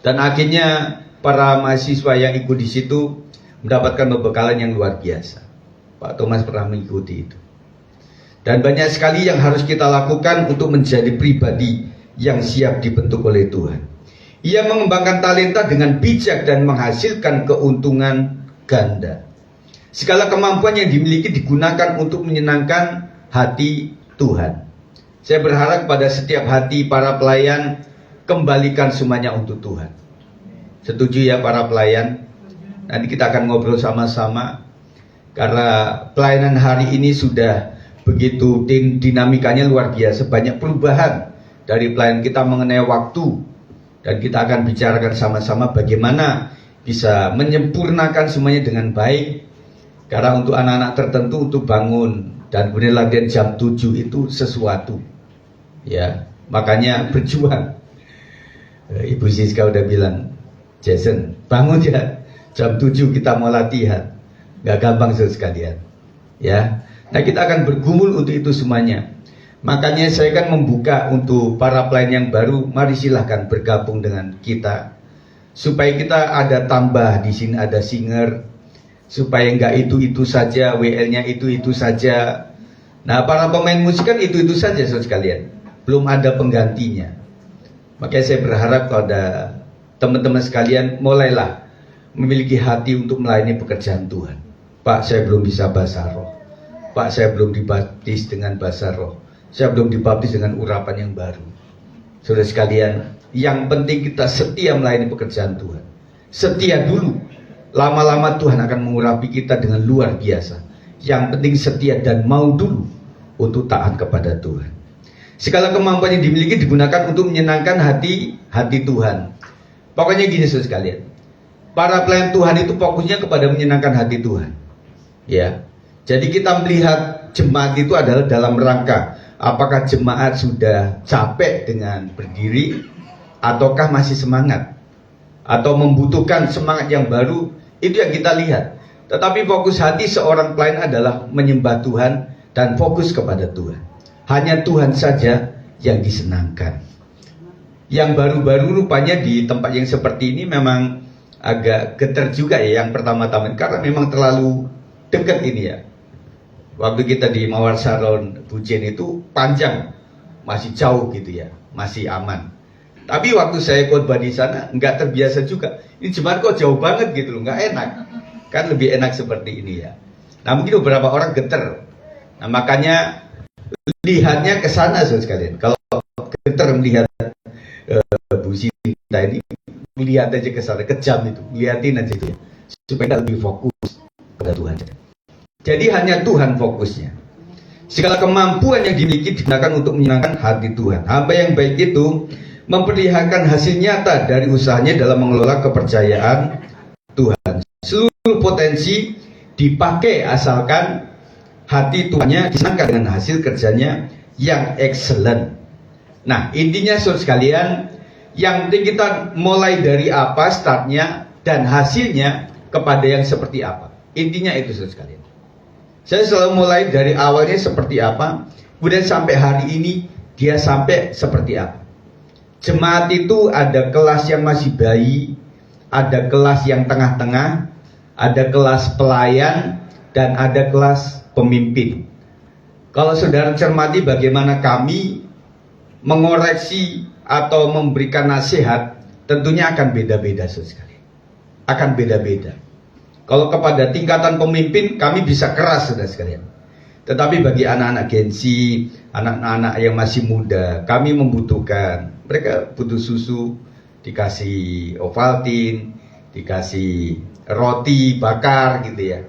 dan akhirnya para mahasiswa yang ikut di situ mendapatkan pembekalan yang luar biasa. Pak Thomas pernah mengikuti itu. Dan banyak sekali yang harus kita lakukan untuk menjadi pribadi yang siap dibentuk oleh Tuhan. Ia mengembangkan talenta dengan bijak dan menghasilkan keuntungan ganda. Segala kemampuan yang dimiliki digunakan untuk menyenangkan hati Tuhan. Saya berharap pada setiap hati para pelayan, kembalikan semuanya untuk Tuhan. Setuju ya para pelayan? Nanti kita akan ngobrol sama-sama. Karena pelayanan hari ini sudah begitu dinamikanya luar biasa. Banyak perubahan dari pelayan kita mengenai waktu. Dan kita akan bicarakan sama-sama bagaimana bisa menyempurnakan semuanya dengan baik. Karena untuk anak-anak tertentu untuk bangun dan kemudian latihan jam 7 itu sesuatu. Ya, makanya berjuang. Ibu Siska udah bilang, Jason, bangun ya, jam 7 kita mau latihan. Gak gampang sekalian. Ya, nah kita akan bergumul untuk itu semuanya. Makanya saya akan membuka untuk para pelayan yang baru, mari silahkan bergabung dengan kita. Supaya kita ada tambah, di sini ada singer. Supaya enggak itu-itu saja, WL-nya itu-itu saja. Nah para pemain musik kan itu-itu saja saudara sekalian. Belum ada penggantinya. Makanya saya berharap pada teman-teman sekalian mulailah memiliki hati untuk melayani pekerjaan Tuhan. Pak, saya belum bisa bahasa roh. Pak, saya belum dibaptis dengan bahasa roh. Saya belum dibaptis dengan urapan yang baru. Saudara sekalian, yang penting kita setia melayani pekerjaan Tuhan. Setia dulu. Lama-lama Tuhan akan mengurapi kita dengan luar biasa. Yang penting setia dan mau dulu untuk taat kepada Tuhan. Segala kemampuan yang dimiliki digunakan untuk menyenangkan hati Tuhan. Pokoknya gini saudara sekalian. Para pelayan Tuhan itu fokusnya kepada menyenangkan hati Tuhan. Ya. Jadi kita melihat jemaat itu adalah dalam rangka apakah jemaat sudah capek dengan berdiri ataukah masih semangat atau membutuhkan semangat yang baru, itu yang kita lihat. Tetapi fokus hati seorang pelayan adalah menyembah Tuhan dan fokus kepada Tuhan. Hanya Tuhan saja yang disenangkan. Yang baru-baru rupanya di tempat yang seperti ini memang agak getar juga ya yang pertama-tama, karena memang terlalu dekat ini ya. Waktu kita di Mawar Saron Bujen itu panjang, masih jauh gitu ya, masih aman. Tapi waktu saya khotbah di sana nggak terbiasa juga. Ini jemaat kok jauh banget gitu loh, nggak enak. Kan lebih enak seperti ini ya. Nah mungkin beberapa orang getar. Nah makanya lihatnya ke sana saudara sekalian. Kalau getar melihat Bu Siti cinta ini lihat aja ke sana, kejam itu, liatin aja itu ya, supaya lebih fokus pada Tuhan. Jadi hanya Tuhan fokusnya. Segala kemampuan yang dimiliki digunakan untuk menyenangkan hati Tuhan. Hamba yang baik itu memperlihatkan hasil nyata dari usahanya dalam mengelola kepercayaan Tuhan. Seluruh potensi dipakai asalkan hati Tuhannya disenangkan dengan hasil kerjanya yang excellent. Nah, intinya saudara sekalian, yang penting kita mulai dari apa startnya dan hasilnya kepada yang seperti apa. Intinya itu saudara sekalian. Saya selalu mulai dari awalnya seperti apa, kemudian sampai hari ini dia sampai seperti apa. Jemaat itu ada kelas yang masih bayi, ada kelas yang tengah-tengah, ada kelas pelayan, dan ada kelas pemimpin. Kalau saudara cermati bagaimana kami mengoreksi atau memberikan nasihat, tentunya akan beda-beda sekali. Akan beda-beda. Kalau kepada tingkatan pemimpin kami bisa keras saudara sekalian. Tetapi bagi anak-anak Gensi, anak-anak yang masih muda, kami membutuhkan, mereka butuh susu, dikasih Ovaltine, dikasih roti bakar gitu ya.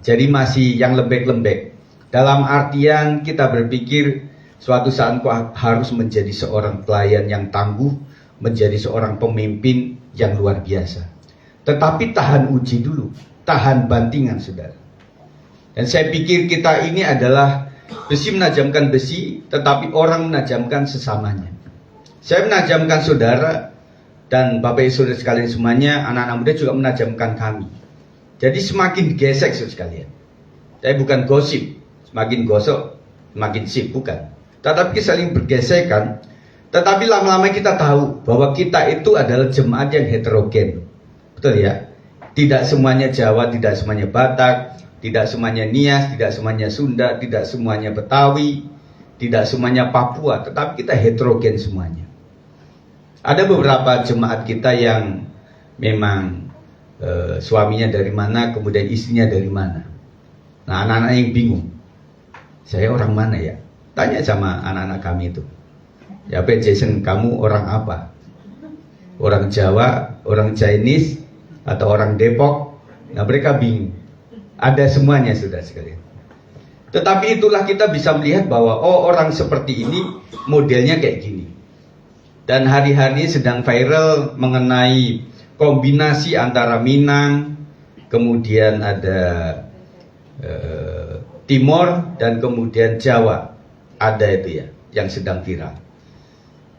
Jadi masih yang lembek-lembek. Dalam artian kita berpikir suatu saat kok harus menjadi seorang pelayan yang tangguh, menjadi seorang pemimpin yang luar biasa. Tetapi tahan uji dulu, tahan bantingan saudara. Dan saya pikir kita ini adalah besi menajamkan besi, tetapi orang menajamkan sesamanya. Saya menajamkan saudara, dan Bapak Ibu saudara sekalian semuanya, anak-anak muda juga menajamkan kami. Jadi semakin gesek saudara sekalian. Saya bukan gosip, semakin gosok, semakin sip, bukan. Tetapi saling bergesekan. Tetapi lama-lama kita tahu bahwa kita itu adalah jemaat yang heterogen. Betul ya? Tidak semuanya Jawa, tidak semuanya Batak, tidak semuanya Nias, tidak semuanya Sunda, tidak semuanya Betawi, tidak semuanya Papua, tetapi kita heterogen semuanya. Ada beberapa jemaat kita yang memang suaminya dari mana, kemudian istrinya dari mana. Nah, anak-anak yang bingung, saya orang mana ya? Tanya sama anak-anak kami itu. Ya Pak Jason, kamu orang apa? Orang Jawa, orang Chinese, atau orang Depok? Nah, mereka bingung. Ada semuanya saudara sekalian. Tetapi itulah kita bisa melihat bahwa oh, orang seperti ini modelnya kayak gini. Dan hari-hari sedang viral mengenai kombinasi antara Minang, kemudian ada Timor, dan kemudian Jawa. Ada itu ya, yang sedang viral.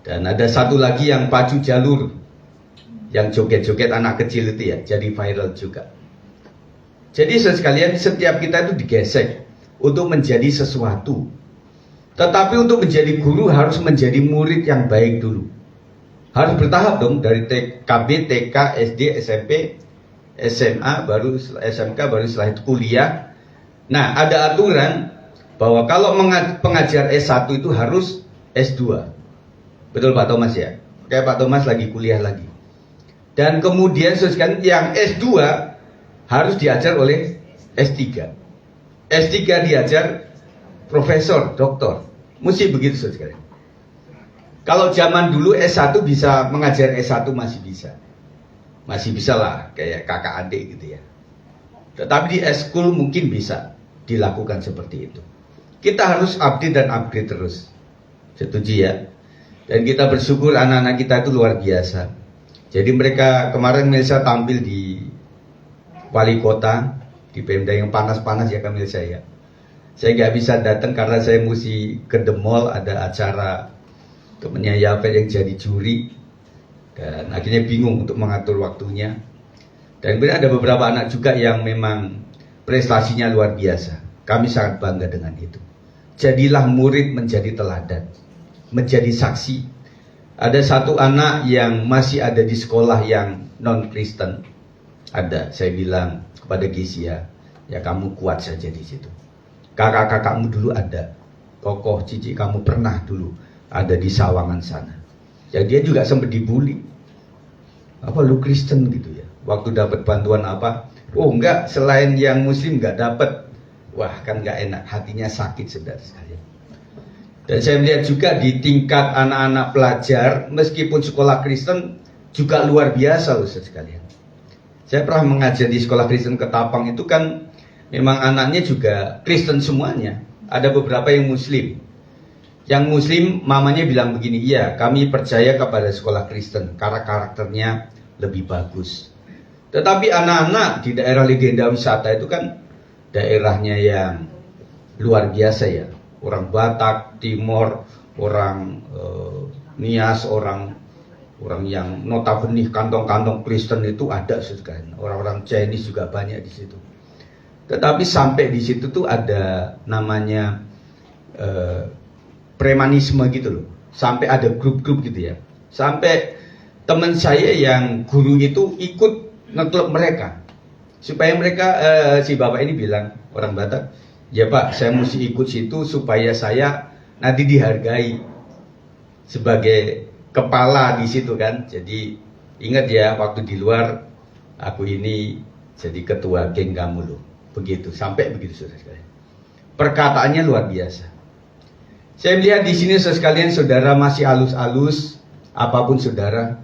Dan ada satu lagi yang pacu jalur, yang joget-joget anak kecil itu ya, jadi viral juga. Jadi sekalian, setiap kita itu digesek untuk menjadi sesuatu. Tetapi untuk menjadi guru harus menjadi murid yang baik dulu. Harus bertahap dong, dari TKB, TK, SD, SMP, SMA, baru SMK, baru setelah itu kuliah. Nah, ada aturan bahwa kalau pengajar S1 itu harus S2. Betul Pak Thomas ya? Kayak Pak Thomas lagi kuliah lagi. Dan kemudian sekalian, yang S2 harus diajar oleh S3. S3 diajar profesor, doktor. Mesti begitu sekalian. Kalau zaman dulu S1 bisa mengajar S1 masih bisa. Masih bisa lah, kayak kakak adik gitu ya. Tetapi di S-School mungkin bisa dilakukan seperti itu. Kita harus update dan upgrade terus. Setuju ya? Dan kita bersyukur anak-anak kita itu luar biasa. Jadi mereka kemarin Melisa tampil di wali kota, di Pemda yang panas-panas ya kami saya. Saya nggak bisa datang karena saya mesti ke The Mall, ada acara temennya Yafet yang jadi juri. Dan akhirnya bingung untuk mengatur waktunya. Dan kemudian ada beberapa anak juga yang memang prestasinya luar biasa. Kami sangat bangga dengan itu. Jadilah murid menjadi teladan, menjadi saksi. Ada satu anak yang masih ada di sekolah yang non-Kristen. Ada, saya bilang kepada Gisia, ya kamu kuat saja di situ. Kakak-kakakmu dulu ada, kokoh cici kamu pernah dulu ada di Sawangan sana. Ya dia juga sempat dibully. Apa lu Kristen gitu ya? Waktu dapat bantuan apa? Oh enggak, selain yang Muslim enggak dapat. Wah kan enggak enak, hatinya sakit saudara sekalian. Dan saya melihat juga di tingkat anak-anak pelajar, meskipun sekolah Kristen, juga luar biasa loh sekalian. Saya pernah mengajar di sekolah Kristen Ketapang itu kan memang anaknya juga Kristen semuanya. Ada beberapa yang Muslim. Yang Muslim mamanya bilang begini, iya kami percaya kepada sekolah Kristen karena karakternya lebih bagus. Tetapi anak-anak di daerah legenda wisata itu kan daerahnya yang luar biasa ya. Orang Batak, Timor, orang Nias, orang yang notabene kantong-kantong Kristen itu ada sekali. Orang-orang Chinese juga banyak di situ. Tetapi sampai di situ tuh ada namanya premanisme gitu loh. Sampai ada grup-grup gitu ya. Sampai teman saya yang guru itu ikut ngeklub mereka. Supaya mereka, si bapak ini bilang, orang Batak, ya Pak, saya mesti ikut situ supaya saya nanti dihargai sebagai kepala di situ kan. Jadi ingat ya, waktu di luar aku ini jadi ketua geng kamu loh. Begitu, sampai begitu saudara sekalian. Perkataannya luar biasa. Saya melihat di sini saudara sekalian, saudara masih halus-halus, apapun saudara.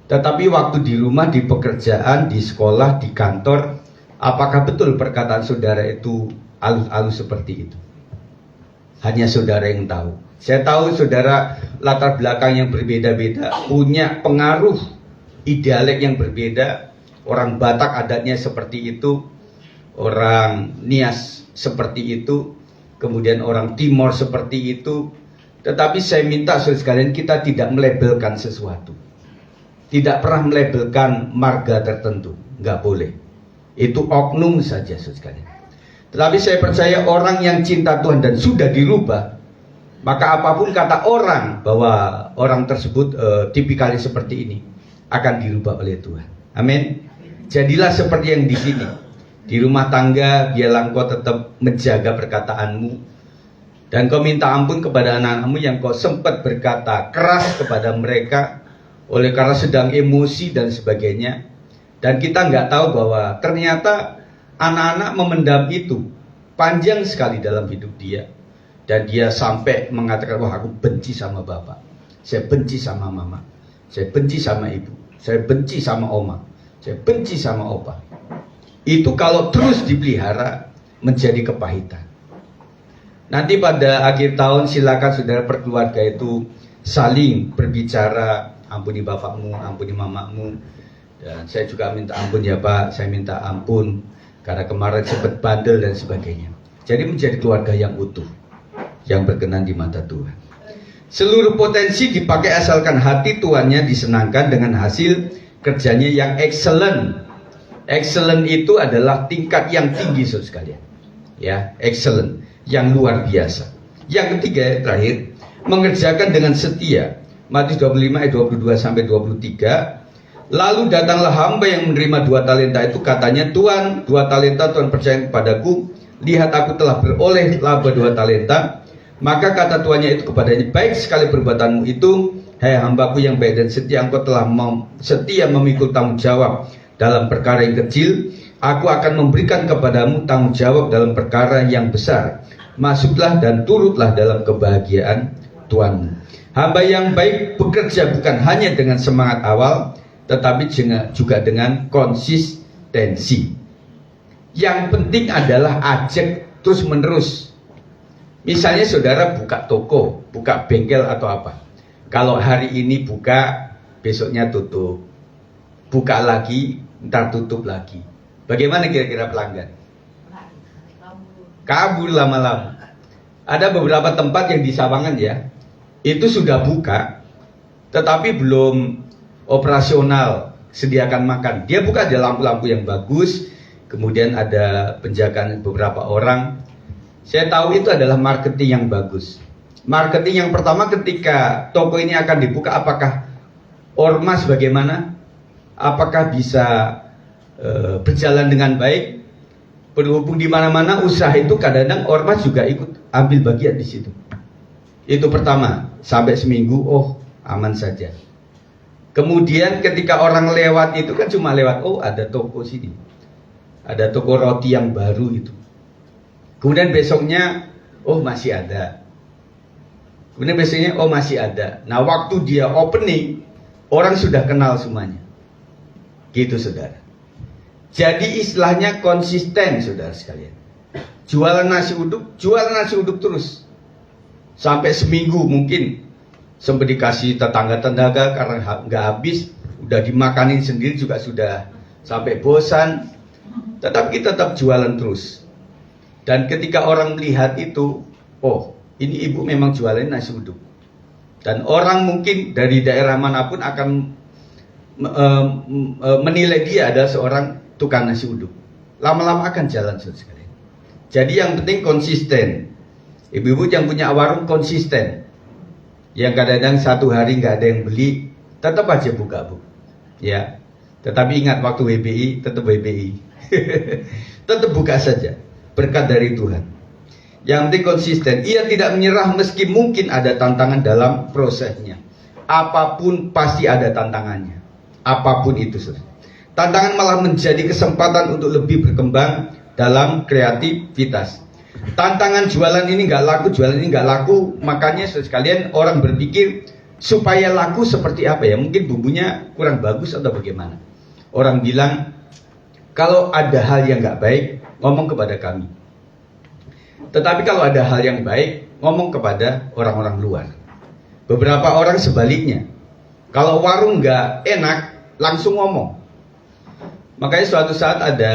Tetapi waktu di rumah, di pekerjaan, di sekolah, di kantor, apakah betul perkataan saudara itu halus-halus seperti itu? Hanya saudara yang tahu. Saya tahu saudara latar belakang yang berbeda-beda, punya pengaruh dialek yang berbeda. Orang Batak adatnya seperti itu, orang Nias seperti itu, kemudian orang Timor seperti itu. Tetapi saya minta saudara sekalian, kita tidak melabelkan sesuatu. Tidak pernah melabelkan marga tertentu, nggak boleh. Itu oknum saja saudara sekalian. Tetapi saya percaya orang yang cinta Tuhan dan sudah dirubah, maka apapun kata orang bahwa orang tersebut tipikalnya seperti ini akan dirubah oleh Tuhan. Amin. Jadilah seperti yang di sini. Di rumah tangga biarlah engkau tetap menjaga perkataanmu, dan kau minta ampun kepada anak-anakmu yang kau sempat berkata keras kepada mereka oleh karena sedang emosi dan sebagainya. Dan kita nggak tahu bahwa ternyata anak-anak memendam itu panjang sekali dalam hidup dia. Dan dia sampai mengatakan, wah aku benci sama bapak, saya benci sama mama, saya benci sama ibu, saya benci sama oma, saya benci sama opa. Itu kalau terus dipelihara menjadi kepahitan. Nanti pada akhir tahun silakan saudara perkeluarga itu saling berbicara, ampuni bapakmu, ampuni mamamu, dan saya juga minta ampun ya Pak, saya minta ampun karena kemarin sempat bandel dan sebagainya. Jadi menjadi keluarga yang utuh, yang berkenan di mata Tuhan. Seluruh potensi dipakai asalkan hati tuannya disenangkan dengan hasil kerjanya yang excellent. Excellent itu adalah tingkat yang tinggi saudara sekalian. Ya, excellent, yang luar biasa. Yang ketiga, terakhir, mengerjakan dengan setia. Matius 25 ayat 22 sampai 23. Lalu datanglah hamba yang menerima 2 talenta itu, katanya, Tuan, 2 talenta Tuhan percaya kepadaku. Lihat aku telah beroleh laba 2 talenta. Maka kata tuannya itu kepadanya, baik sekali perbuatanmu itu, hai hambaku yang baik dan setia, engkau telah setia memikul tanggung jawab dalam perkara yang kecil, aku akan memberikan kepadamu tanggung jawab dalam perkara yang besar. Masuklah dan turutlah dalam kebahagiaan Tuhanmu. Hamba yang baik bekerja bukan hanya dengan semangat awal, tetapi juga dengan konsistensi. Yang penting adalah ajak terus menerus. Misalnya saudara buka toko, buka bengkel atau apa. Kalau hari ini buka, besoknya tutup. Buka lagi, ntar tutup lagi. Bagaimana kira-kira pelanggan? Kabur lama-lama. Ada beberapa tempat yang di Sawangan ya, itu sudah buka, tetapi belum operasional, sediakan makan. Dia buka ada lampu-lampu yang bagus, kemudian ada penjagaan beberapa orang. Saya tahu itu adalah marketing yang bagus. Marketing yang pertama ketika toko ini akan dibuka, apakah ormas bagaimana? Apakah bisa berjalan dengan baik? Berhubung di mana-mana usaha itu kadang-kadang ormas juga ikut ambil bagian di situ. Itu pertama, sampai seminggu, oh aman saja. Kemudian ketika orang lewat itu kan cuma lewat, oh ada toko sini, ada toko roti yang baru itu. Kemudian besoknya, oh masih ada. Kemudian besoknya, oh masih ada. Nah waktu dia opening, Orang sudah kenal semuanya. Gitu saudara. Jadi istilahnya konsisten saudara sekalian. Jualan nasi uduk terus. Sampai seminggu mungkin. Sempat dikasih tetangga-tetangga karena nggak habis. Udah dimakanin sendiri juga sudah sampai bosan. Tetapi tetap jualan terus. Dan ketika orang melihat itu, oh ini ibu memang jualan nasi uduk. Dan orang mungkin dari daerah manapun akan menilai dia adalah seorang tukang nasi uduk. Lama-lama akan jalan sekali. Jadi yang penting konsisten. Ibu-ibu yang punya warung konsisten. Yang kadang-kadang satu hari nggak ada yang beli, tetap aja buka, Bu. Ya. Tetapi ingat waktu WBI, tetap WBI. Tetap buka saja. Berkat dari Tuhan. Yang penting konsisten. Ia tidak menyerah meski mungkin ada tantangan dalam prosesnya. Apapun pasti ada tantangannya. Apapun itu. Tantangan malah menjadi kesempatan untuk lebih berkembang dalam kreativitas. Tantangan jualan ini nggak laku, makanya sekalian orang berpikir supaya laku seperti apa ya? Mungkin bumbunya kurang bagus atau bagaimana? Orang bilang kalau ada hal yang nggak baik, ngomong kepada kami. Tetapi kalau ada hal yang baik, ngomong kepada orang-orang luar. Beberapa orang sebaliknya. Kalau warung nggak enak, langsung ngomong. Makanya suatu saat ada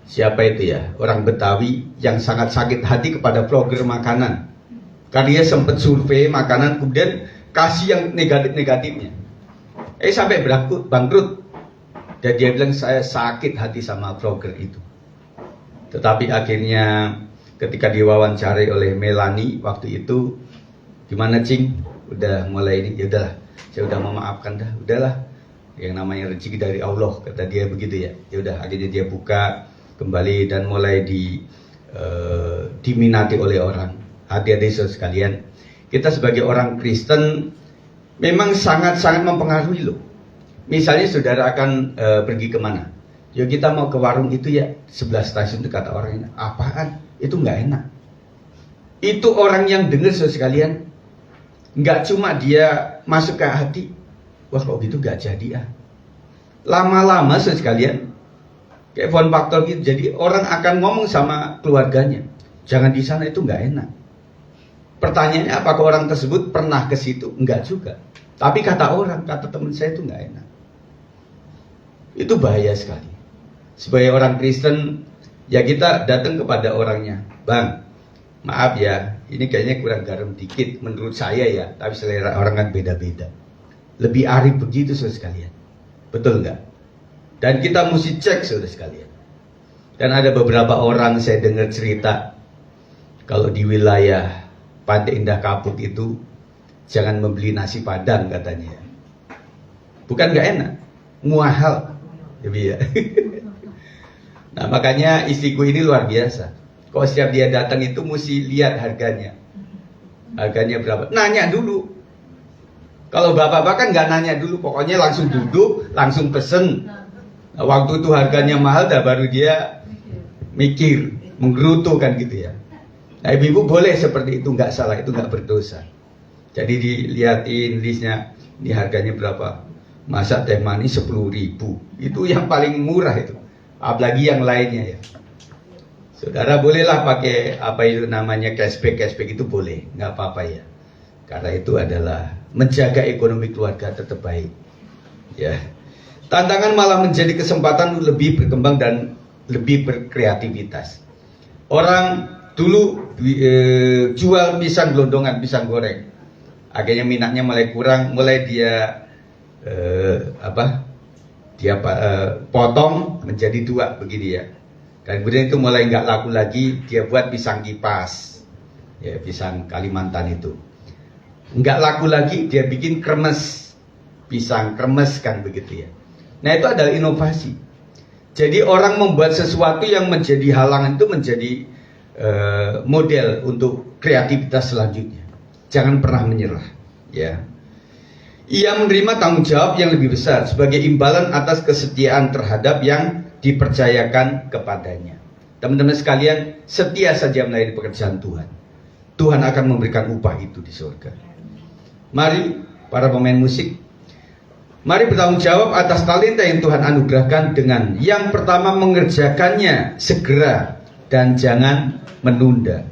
siapa itu ya, orang Betawi yang sangat sakit hati kepada vlogger makanan. Karena dia sempat survei makanan, kemudian kasih yang negatif-negatifnya. Sampai bangkrut. Dan dia bilang saya sakit hati sama vlogger itu. Tetapi akhirnya ketika diwawancari oleh Melanie waktu itu, gimana Cing? Udah mulai ini, ya udahlah, saya udah memaafkan dah, udahlah. Yang namanya rezeki dari Allah, kata dia begitu ya. Ya udah, akhirnya dia buka kembali dan mulai diminati oleh orang. Hati-hati sekalian, kita sebagai orang Kristen memang sangat-sangat mempengaruhi loh. Misalnya saudara akan pergi kemana? Ya kita mau ke warung itu ya, 11 stasiun itu kata orangnya, apaan? Itu nggak enak. Itu orang yang dengar sekalian, nggak cuma dia masuk ke hati, wah kok gitu nggak jadi ah. Lama-lama sekalian, kayak phone factor gitu, jadi orang akan ngomong sama keluarganya, jangan di sana itu nggak enak. Pertanyaannya apakah orang tersebut pernah ke situ? Enggak juga. Tapi kata orang, kata teman saya itu nggak enak. Itu bahaya sekali. Sebagai orang Kristen, ya kita datang kepada orangnya, Bang, maaf ya, ini kayaknya kurang garam dikit menurut saya ya, tapi selera orang kan beda-beda. Lebih arif begitu saudara sekalian, betul nggak? Dan kita mesti cek saudara sekalian. Dan ada beberapa orang saya dengar cerita, kalau di wilayah Pantai Indah Kapuk itu jangan membeli nasi padang katanya. Bukan nggak enak, mahal, ya. Nah makanya istriku ini luar biasa. Kalau setiap dia datang itu mesti lihat harganya. Harganya berapa? Nanya dulu. Kalau bapak-bapak kan nggak nanya dulu, pokoknya langsung duduk, langsung pesen. Nah, waktu itu harganya mahal, dah baru dia mikir, menggerutu kan gitu ya. Nah ibu-ibu boleh seperti itu, nggak salah, itu nggak berdosa. Jadi dilihatin listnya, ini harganya berapa? Masa teh manis 10.000, itu yang paling murah itu. Apalagi yang lainnya ya. Saudara bolehlah pakai apa itu namanya cashback itu boleh, nggak apa-apa ya. Karena itu adalah menjaga ekonomi keluarga tetap baik. Ya. Tantangan malah menjadi kesempatan lebih berkembang dan lebih berkreativitas. Orang dulu jual pisang gelondongan, pisang goreng. Akhirnya minatnya mulai kurang, mulai dia potong menjadi 2 begini ya. Dan kemudian itu mulai nggak laku lagi, dia buat pisang kipas, ya pisang Kalimantan itu. Nggak laku lagi, dia bikin kremes, pisang kremes kan begitu ya. Nah itu adalah inovasi. Jadi orang membuat sesuatu yang menjadi halangan itu menjadi model untuk kreativitas selanjutnya. Jangan pernah menyerah, ya. Ia menerima tanggung jawab yang lebih besar sebagai imbalan atas kesetiaan terhadap yang dipercayakan kepadanya. Teman-teman sekalian, setia saja melayani pekerjaan Tuhan. Tuhan akan memberikan upah itu di surga. Mari para pemain musik, Mari bertanggung jawab atas talenta yang Tuhan anugerahkan dengan yang pertama mengerjakannya segera dan jangan menunda.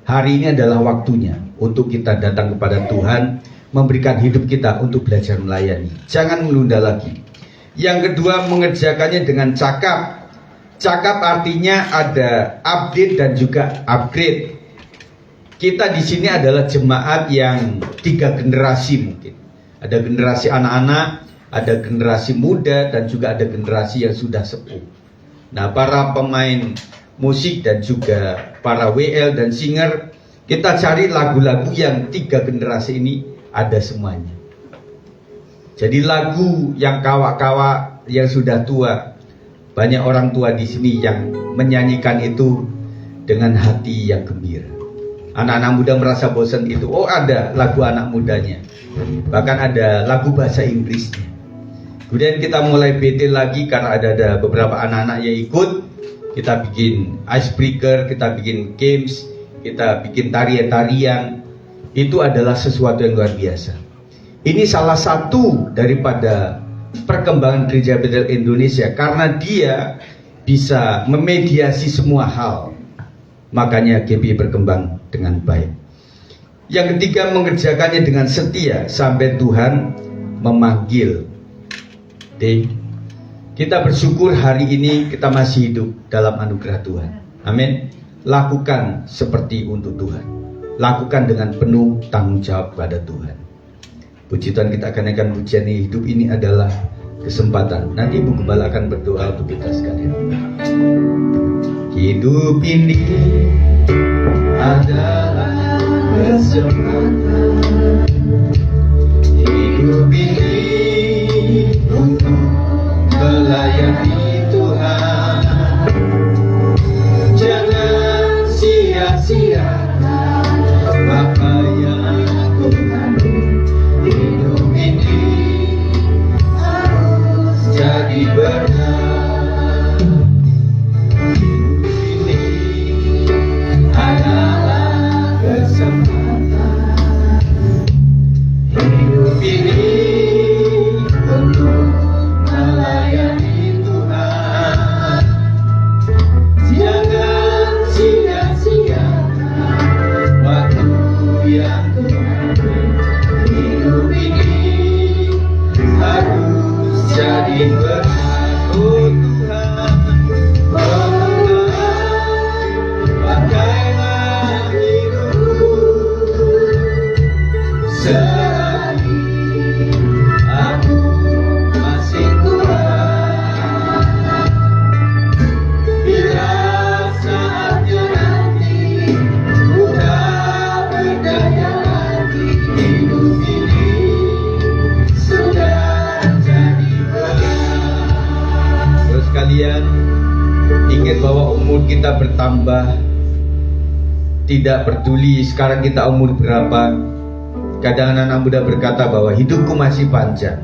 Hari ini adalah waktunya untuk kita datang kepada Tuhan, memberikan hidup kita untuk belajar melayani. Jangan menunda lagi. Yang kedua, mengerjakannya dengan cakap. Cakap artinya ada update dan juga upgrade. Kita di sini adalah jemaat yang 3 generasi mungkin. Ada generasi anak-anak, ada generasi muda, dan juga ada generasi yang sudah sepuh. Nah, para pemain musik dan juga para WL dan singer, kita cari lagu-lagu yang 3 generasi ini ada semuanya. Jadi lagu yang kawak-kawak yang sudah tua, banyak orang tua di sini yang menyanyikan itu dengan hati yang gembira. Anak-anak muda merasa bosan itu, oh ada lagu anak mudanya, bahkan ada lagu bahasa Inggrisnya. Kemudian kita mulai bete lagi karena ada beberapa anak-anak yang ikut. Kita bikin icebreaker, kita bikin games, kita bikin tarian-tarian. Itu adalah sesuatu yang luar biasa. Ini salah satu daripada perkembangan Gereja Bethel Indonesia, karena dia bisa memediasi semua hal. Makanya GBI berkembang dengan baik. Yang ketiga, mengerjakannya dengan setia sampai Tuhan memanggil. Kita bersyukur hari ini kita masih hidup dalam anugerah Tuhan. Amin. Lakukan seperti untuk Tuhan. Lakukan dengan penuh tanggung jawab pada Tuhan. Puji Tuhan, kita akan naikkan pujian ini. Hidup ini adalah kesempatan. Nanti Ibu Gembala akan berdoa untuk kita sekalian. Hidup ini adalah kesempatan. Hidup ini untuk melayani Tuhan. Jangan sia-siakan apa yang Tuhan. Hidup ini harus jadi benar. Hidup ini adalah kesempatan. Hidup ini untuk melayani Tuhan. Jangan sia-siakan waktu yang Tuhan beri. Hidup ini harus jadi berkat. Oh Tuhan, pakailah hidupku selagi aku masih kuat. Bila saatnya nanti udah berdaya lagi, hidup ini sudah jadi berat. Terus kalian ingat bahwa umur kita bertambah. Tidak peduli sekarang kita umur berapa. Kadang anak muda berkata bahwa hidupku masih panjang.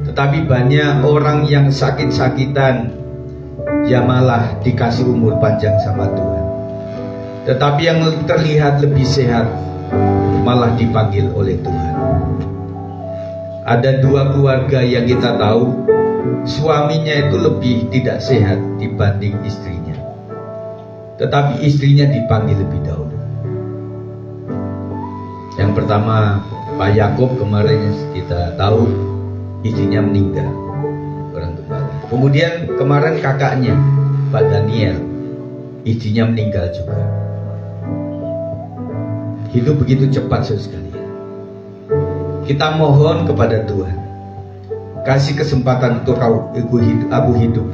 Tetapi banyak orang yang sakit-sakitan, ya malah dikasih umur panjang sama Tuhan. Tetapi yang terlihat lebih sehat malah dipanggil oleh Tuhan. Ada 2 keluarga yang kita tahu, suaminya itu lebih tidak sehat dibanding istrinya. Tetapi istrinya dipanggil lebih dahulu. Yang pertama, Pak Yakob kemarin kita tahu istrinya meninggal, orang gembala. Kemudian kemarin kakaknya, Pak Daniel, istrinya meninggal juga. Hidup begitu cepat sekali. Kita mohon kepada Tuhan, kasih kesempatan untuk aku hidup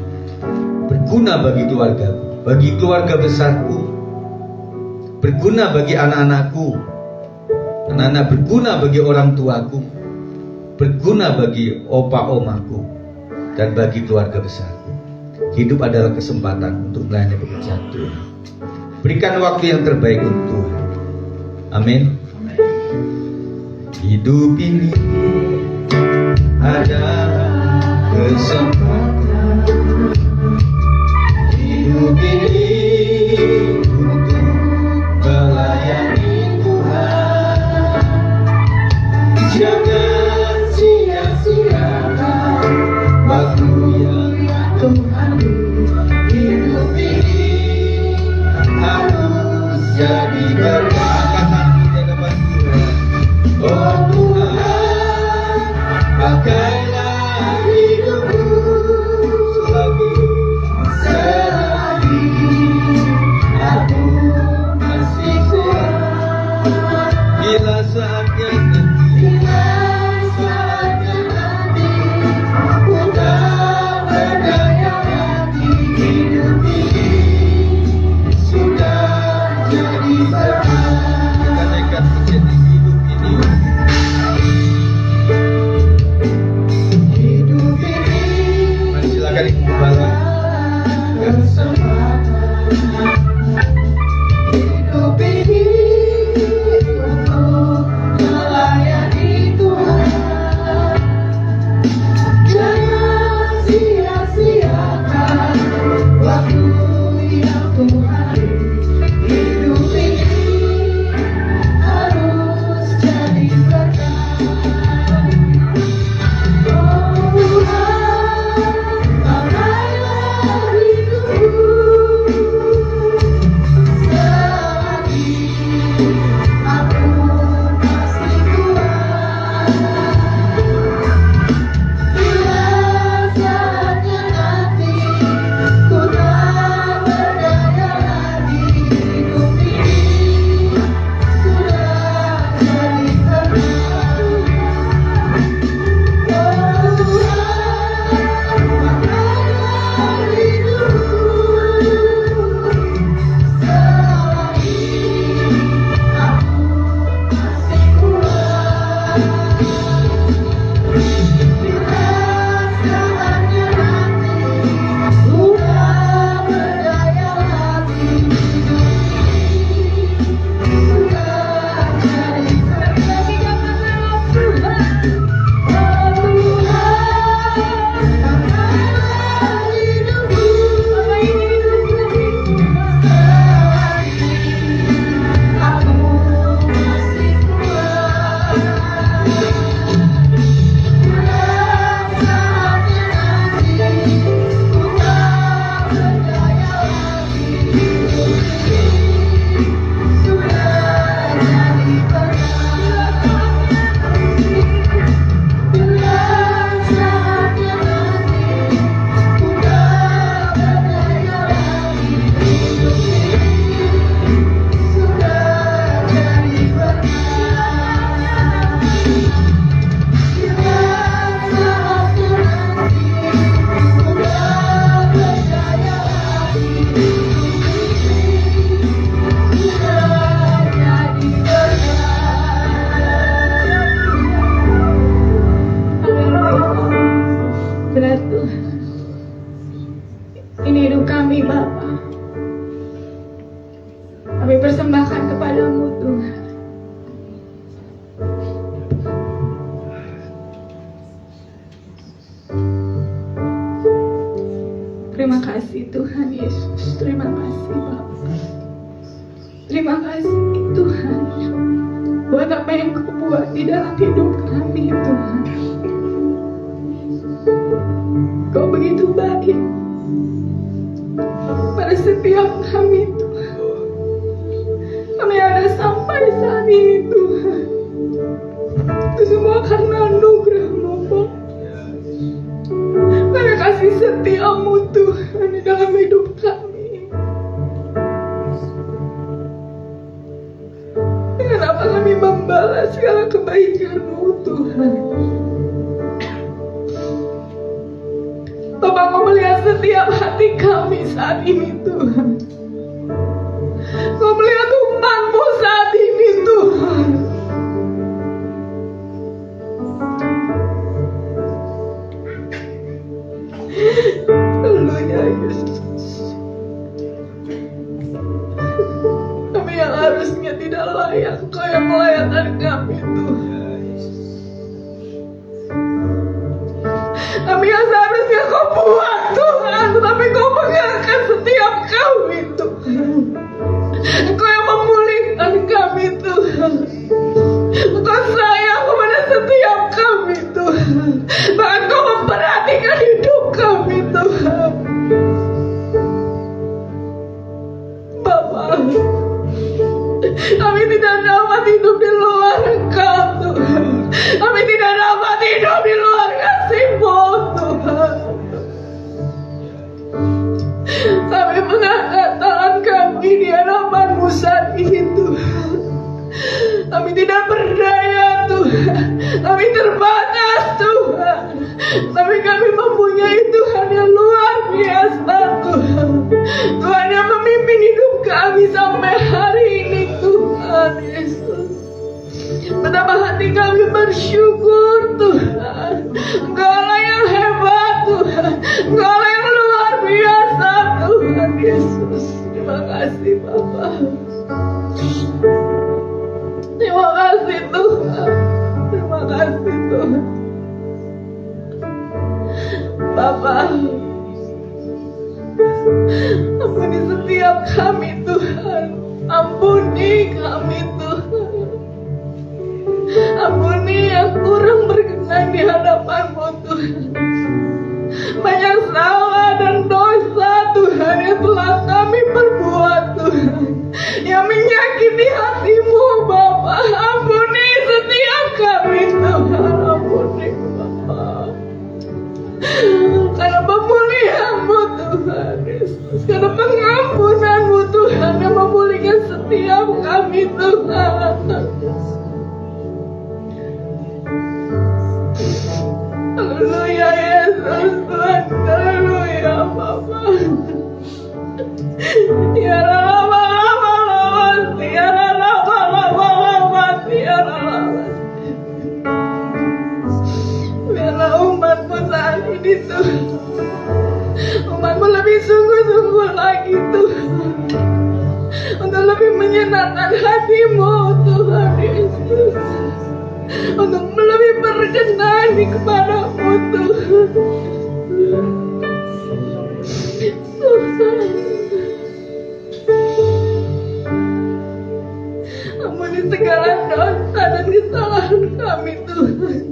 berguna bagi keluargaku, bagi keluarga besarku, berguna bagi anak-anakku, anak-anak berguna bagi orang tuaku, berguna bagi opa omaku, dan bagi keluarga besarku. Hidup adalah kesempatan untuk melayani pekerjaan Tuhan. Berikan waktu yang terbaik untuk Tuhan. Amin. Hidup ini adalah kesempatan. Hidup ini untuk melayani Tuhan. Jangan sia-sia jadi berkat hati di hadapan Tuhan. Oh Tuhan, pakailah hidupku selagi aku masih kuat. Bila saatnya nanti, ku tak berdaya lagi. Hidup ini sudah jadi berkat. Kita nekat menjadi hidup ini. Hidup ini. Mari silakan Ibu Gembala. Hidup ini untuk melayani Tuhan. Jangan sia-siakan waktu yang Tuhan. Hidup ini harus jadi berkat. Oh Tuhan, pakailah hidupku selagi aku masih kuat. Bila saatnya nanti, ku tak berdaya lagi. Hidup ini sudah jadi berkat. Oh Tuhan, pakailah hidupku selagi aku masih kuat. Bila saatnya nanti, ku tak berdaya lagi. Hidup ini sudah jadi berkat. Oh Tuhan, pakailah hidupku selagi aku masih kuat. Bila saatnya nanti, ku tak berdaya lagi. Hidup ini sudah jadi berkat. Bila saatnya nanti, ku tak berdaya lagi. Hidup ini sudah jadi berkat. Bila saatnya nanti, ku tak berdaya lagi. Hidup ini sudah jadi berkat. Benar Tuhan. Ini hidup kami Bapa. Kami persembahkan kepadamu Tuhan. Terima kasih Tuhan Yesus. Terima kasih Bapa. Terima kasih Tuhan buat apa yang Kau buat di dalam hidup kami Tuhan. Kau begitu baik pada setiap kami Tuhan. Kami ada sampai saat ini Tuhan. Itu semua karena anugerah-Mu Bapa. Karena kasih setia-Mu Tuhan di dalam hidup kami. Dengan apa kami membalas segala kebaikan-Mu Tuhan. Bapa, Kau melihat setiap hati kami saat ini Tuhan. Kau melihat umat-Mu saat ini Tuhan. Haleluya Yesus. Kami yang harusnya tidak layak, Kau yang melayani kami Tuhan. Kami yang seharusnya Kau buat Tuhan, tapi Kau mengingatkan setiap kami Tuhan. Kau yang memulihkan kami Tuhan. Kau sayang kepada setiap kami Tuhan. Bahkan Kau memperhatikan hidup kami Tuhan. Bapa, tidak dapat hidup di luar Engkau Tuhan. Kami tidak dapat hidup di luar kasih-Mu Tuhan. Kami mengangkat tangan kami di hadapan-Mu saat ini Tuhan. Kami tidak berdaya Tuhan. Kami terbatas Tuhan. Tapi kami mempunyai Tuhan yang luar biasa Tuhan. Tuhan yang memimpin hidup kami sampai hari ini Tuhan Yesus. Betapa hati kami bersyukur Tuhan. Engkau Allah yang hebat Tuhan. Engkau Allah yang luar biasa Tuhan Yesus. Terima kasih Bapa. Terima kasih Tuhan. Terima kasih Tuhan. Bapa, ampuni setiap kami Tuhan. Ampuni kami Tuhan. Ampuni yang kurang berkenan di hadapan-Mu Tuhan. Banyak salah dan dosa Tuhan yang telah kami perbuat Tuhan, yang menyakiti hati-Mu Bapa. Ampuni setiap kami Tuhan. Ampuni Bapa. Karena pemulihan-Mu Tuhan Yesus, karena pengampunan-Mu Tuhan yang memulihkan setiap kami Tuhan. Haleluya Yesus Tuhan. Haleluya Bapa. Tiara lama-lama, tiara lama-lama, tiara lama. Biarlah umat-Mu saat ini Tuhan, umat-Mu lebih sungguh-sungguh lagi Tuhan, untuk lebih menyenangkan hati-Mu Tuhan Yesus, untuk lebih berkenan kepada-Mu Tuhan. Tuhan, ampuni segala dosa dan kesalahan kami Tuhan,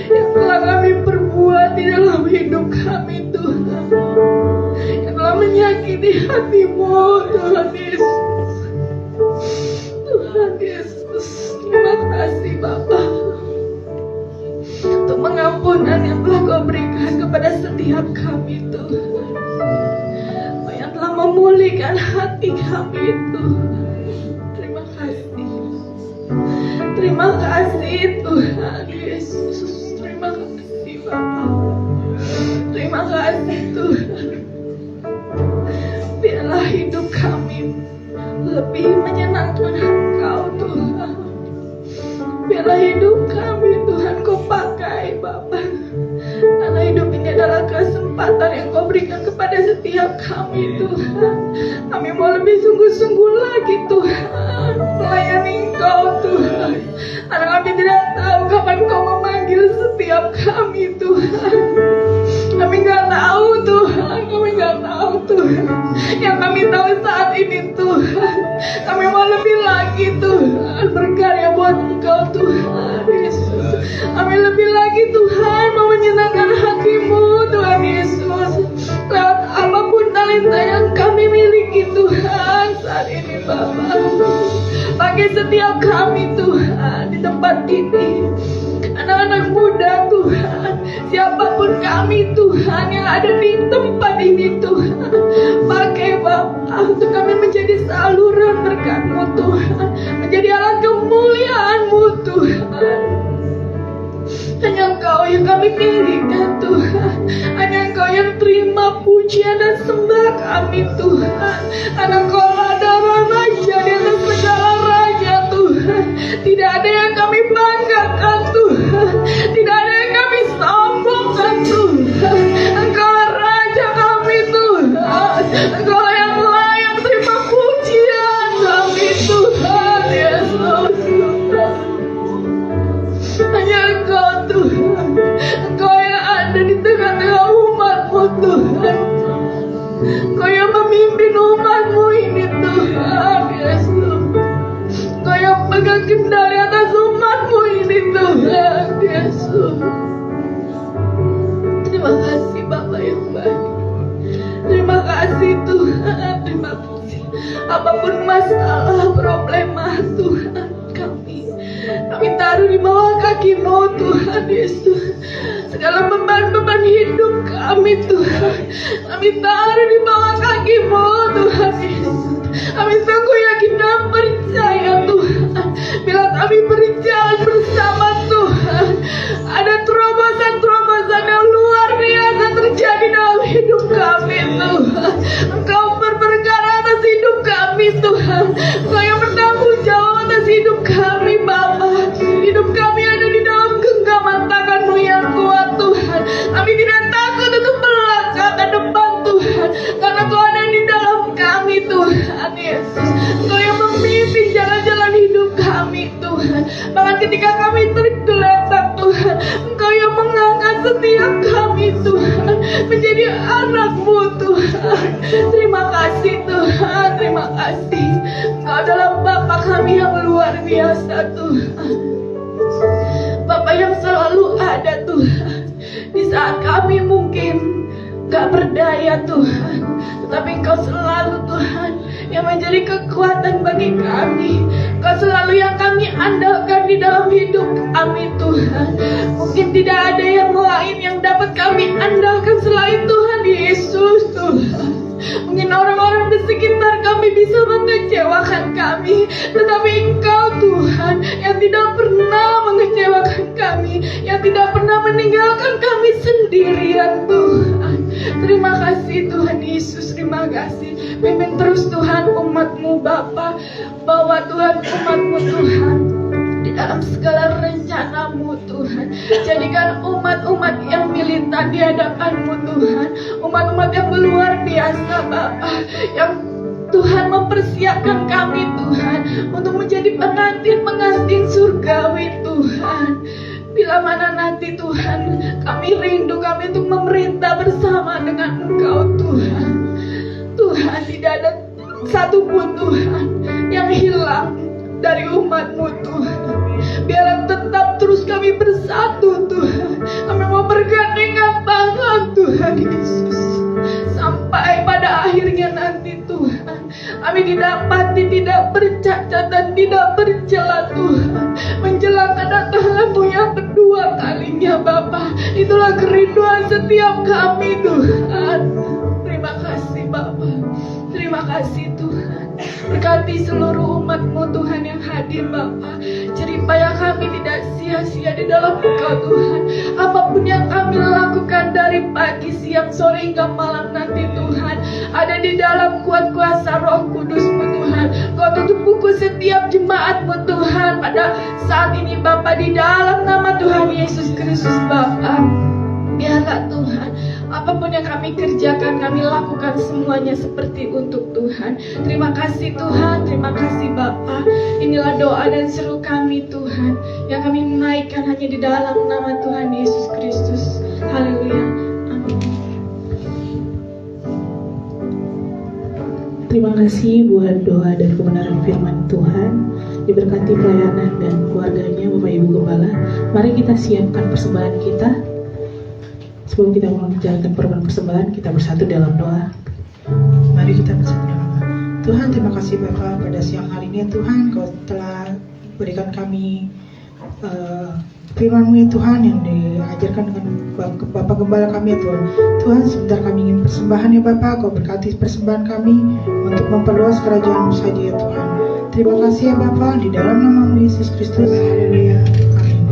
yang telah kami perbuat di dalam hidup kami Tuhan, yang telah menyakiti hati-Mu Tuhan Yesus. Tuhan Yesus, terima kasih Bapa untuk pengampunan yang telah Kau berikan kepada setiap kami Tuhan, yang telah memulihkan hati kami Tuhan. Terima kasih. Terima kasih Tuhan Yesus. Terima kasih Bapa. Terima kasih Tuhan. Biarlah hidup kami lebih menyenangkan Engkau Tuhan. Biarlah hidup kami Tuhan Kau pakai Bapa. Karena hidup ini adalah kesempatan yang Kau berikan kepada setiap kami Tuhan. Kami mau lebih sungguh-sungguh lagi Tuhan melayani Engkau Tuhan. Karena kami tidak tahu kapan Kau memanggil setiap kami Tuhan. Kami nggak tahu Tuhan. Kami nggak tahu Tuhan. Yang kami tahu saat ini Tuhan, kami mau lebih lagi Tuhan berkarya buat Engkau Tuhan Yesus. Kami lebih lagi Tuhan mau menyenangkan hati-Mu Tuhan Yesus, lewat apapun talenta yang kami miliki Tuhan saat ini Bapa. Pakai setiap kami Tuhan di tempat ini, anak-anak muda Tuhan, siapapun kami Tuhan yang ada di tempat ini Tuhan, pakai Bapa untuk kami menjadi saluran berkat-Mu Tuhan, menjadi alat kemuliaan-Mu Tuhan. Hanya Engkau yang kami pilihkan Tuhan, hanya Engkau yang terima pujian dan sembah kami Tuhan. Karena Engkau adalah Raja di atas segala raja Tuhan. Tidak ada yang kami banggakan Tuhan, tidak ada yang kami sombongkan Tuhan. Engkau Raja kami Tuhan, Engkau yang layak terima pujian kami Tuhan Yesus. Hanya Engkau Tuhan, Engkau yang ada di tengah-tengah umat-Mu Tuhan, Engkau yang memimpin umat-Mu ini Tuhan Yesus. Engkau yang pegang kendali atas umat-Mu ini Tuhan Yesus. Terima kasih Bapa yang baik. Terima kasih Tuhan. Terima kasih. Apapun masalah, problema Tuhan, taruh di bawah kaki-Mu Tuhan Yesus. Segala beban-beban hidup kami Tuhan, kami taruh di bawah kaki-Mu Tuhan Yesus. Kami sungguh yakin dan percaya Tuhan, bila kami berjalan bersama Tuhan, ada terobosan-terobosan yang luar biasa terjadi dalam hidup kami Tuhan. Engkau berperkara atas hidup kami Tuhan, Engkau yang bertanggung jawab atas hidup kami Bapa. Hidup kami ada di dalam genggaman tangan-Mu yang kuat Tuhan. Kami tidak takut untuk melangkah ke depan Tuhan, karena Kau ada di dalam kami Tuhan Yesus. Engkau yang memimpin jalan-jalan hidup kami Tuhan. Bahkan ketika kami tergeletak Tuhan, Engkau yang mengangkat setiap kami Tuhan menjadi anak-Mu Tuhan. Terima kasih Tuhan, terima kasih. Engkau adalah Bapa kami yang luar biasa Tuhan. Bapa yang selalu ada Tuhan di saat kami mungkin gak berdaya Tuhan, tetapi Engkau selalu Tuhan yang menjadi kekuatan bagi kami. Engkau selalu yang kami andalkan di dalam hidup kami Tuhan. Mungkin tidak ada yang lain yang dapat kami andalkan selain Tuhan Yesus Tuhan. Mungkin orang-orang di sekitar kami bisa mengecewakan kami, tetapi Engkau Tuhan yang tidak pernah mengecewakan kami, yang tidak pernah meninggalkan kami sendirian Tuhan. Terima kasih Tuhan Yesus, terima kasih. Pimpin terus Tuhan umat-Mu Bapa, bawa Tuhan umat-Mu Tuhan di dalam segala rencana-Mu Tuhan. Jadikan umat-umat yang militan di hadapan-Mu Tuhan, umat-umat yang luar biasa Bapa, yang Tuhan mempersiapkan kami Tuhan untuk menjadi pengantin-pengantin surgawi Tuhan. Bila mana nanti Tuhan kami rindu kami untuk memerintah bersama dengan Engkau Tuhan. Tuhan, tidak ada satupun Tuhan yang hilang dari umat-Mu Tuhan. Biar tetap terus kami bersatu Tuhan. Kami mau bergandengan tangan Tuhan Yesus, sampai pada akhirnya nanti Tuhan kami didapati tidak bercacat dan tidak bercela Tuhan, menjelang kedatangan-Mu yang kedua kalinya Bapa. Itulah kerinduan setiap kami Tuhan. Terima kasih Bapa, terima kasih Tuhan. Berkati seluruh umat-Mu Tuhan yang hadir Bapa. Jeripaya kami tidak sia-sia di dalam Engkau Tuhan. Apapun yang kami lakukan dari pagi, siang, sore hingga malam nanti Tuhan, ada di dalam kuat kuasa Roh Kudus-Mu Tuhan. Kau tutup buku setiap jemaat-Mu Tuhan pada saat ini Bapa, di dalam nama Tuhan Yesus Kristus Bapa. Biarlah Tuhan, apapun yang kami kerjakan, kami lakukan semuanya seperti untuk Tuhan. Terima kasih Tuhan, terima kasih Bapa. Inilah doa dan seru kami Tuhan, yang kami menaikkan hanya di dalam nama Tuhan Yesus Kristus. Haleluya, amin. Terima kasih buat doa dan kebenaran firman Tuhan. Diberkati pelayanan dan keluarganya Bapak Ibu Gembala. Mari kita siapkan persembahan kita. Sebelum kita menjalankan persembahan persembahan, kita bersatu dalam doa. Mari kita bersatu dalam doa. Tuhan, terima kasih Bapa pada siang hari ini Tuhan, Kau telah berikan kami firman-Mu ya Tuhan, yang diajarkan dengan Bapak Gembala kami ya Tuhan. Tuhan, sebentar kami ingin persembahan ya Bapak. Kau berkati persembahan kami untuk memperluas kerajaan-Mu saja ya Tuhan. Terima kasih ya Bapak, di dalam nama-Mu Yesus Kristus. Haleluya. Amin.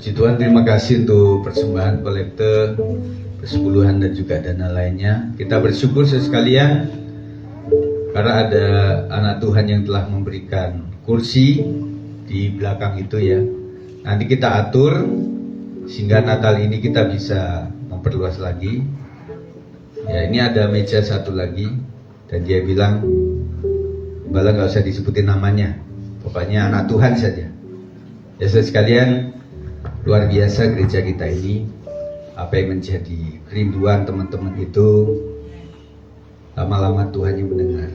Puji Tuhan, terima kasih untuk persembahan kolekte, persepuluhan dan juga dana lainnya. Kita bersyukur sekalian karena ada anak Tuhan yang telah memberikan kursi di belakang itu ya. Nanti kita atur sehingga Natal ini kita bisa memperluas lagi. Ya, ini ada meja satu lagi dan dia bilang, Bala nggak usah disebutin namanya, pokoknya anak Tuhan saja. Ya sekalian, luar biasa gereja kita ini. Apa yang menjadi kerinduan teman-teman itu, lama-lama Tuhan yang mendengar.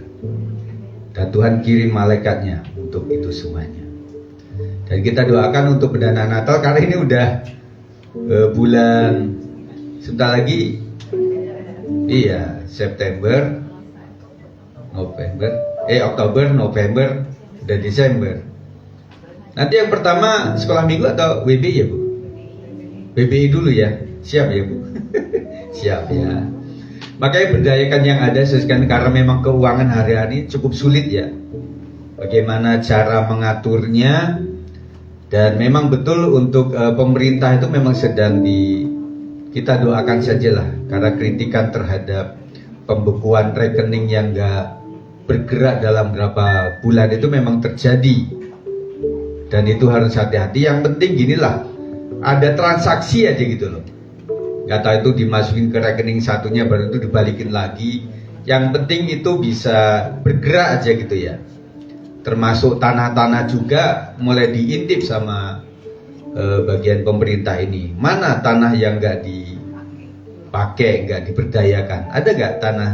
Dan Tuhan kirim malaikatnya untuk itu semuanya. Dan kita doakan untuk pendana Natal, karena ini udah bulan sebentar lagi, iya, September, Oktober, November, dan Desember. Nanti yang pertama sekolah minggu atau WBI ya Bu? WBI dulu ya, siap ya Bu? Siap ya. Makanya berdayakan yang ada sekarang, karena memang keuangan hari-hari cukup sulit ya. Bagaimana cara mengaturnya, dan memang betul untuk pemerintah itu memang sedang kita doakan sajalah, karena kritikan terhadap pembekuan rekening yang enggak bergerak dalam berapa bulan itu memang terjadi, dan itu harus hati-hati. Yang penting ginilah, ada transaksi aja gitu loh, nggak tahu itu dimasukin ke rekening satunya baru itu dibalikin lagi. Yang penting itu bisa bergerak aja gitu ya. Termasuk tanah-tanah juga mulai diintip sama bagian pemerintah ini. Mana tanah yang nggak dipakai, nggak diberdayakan? Ada nggak tanah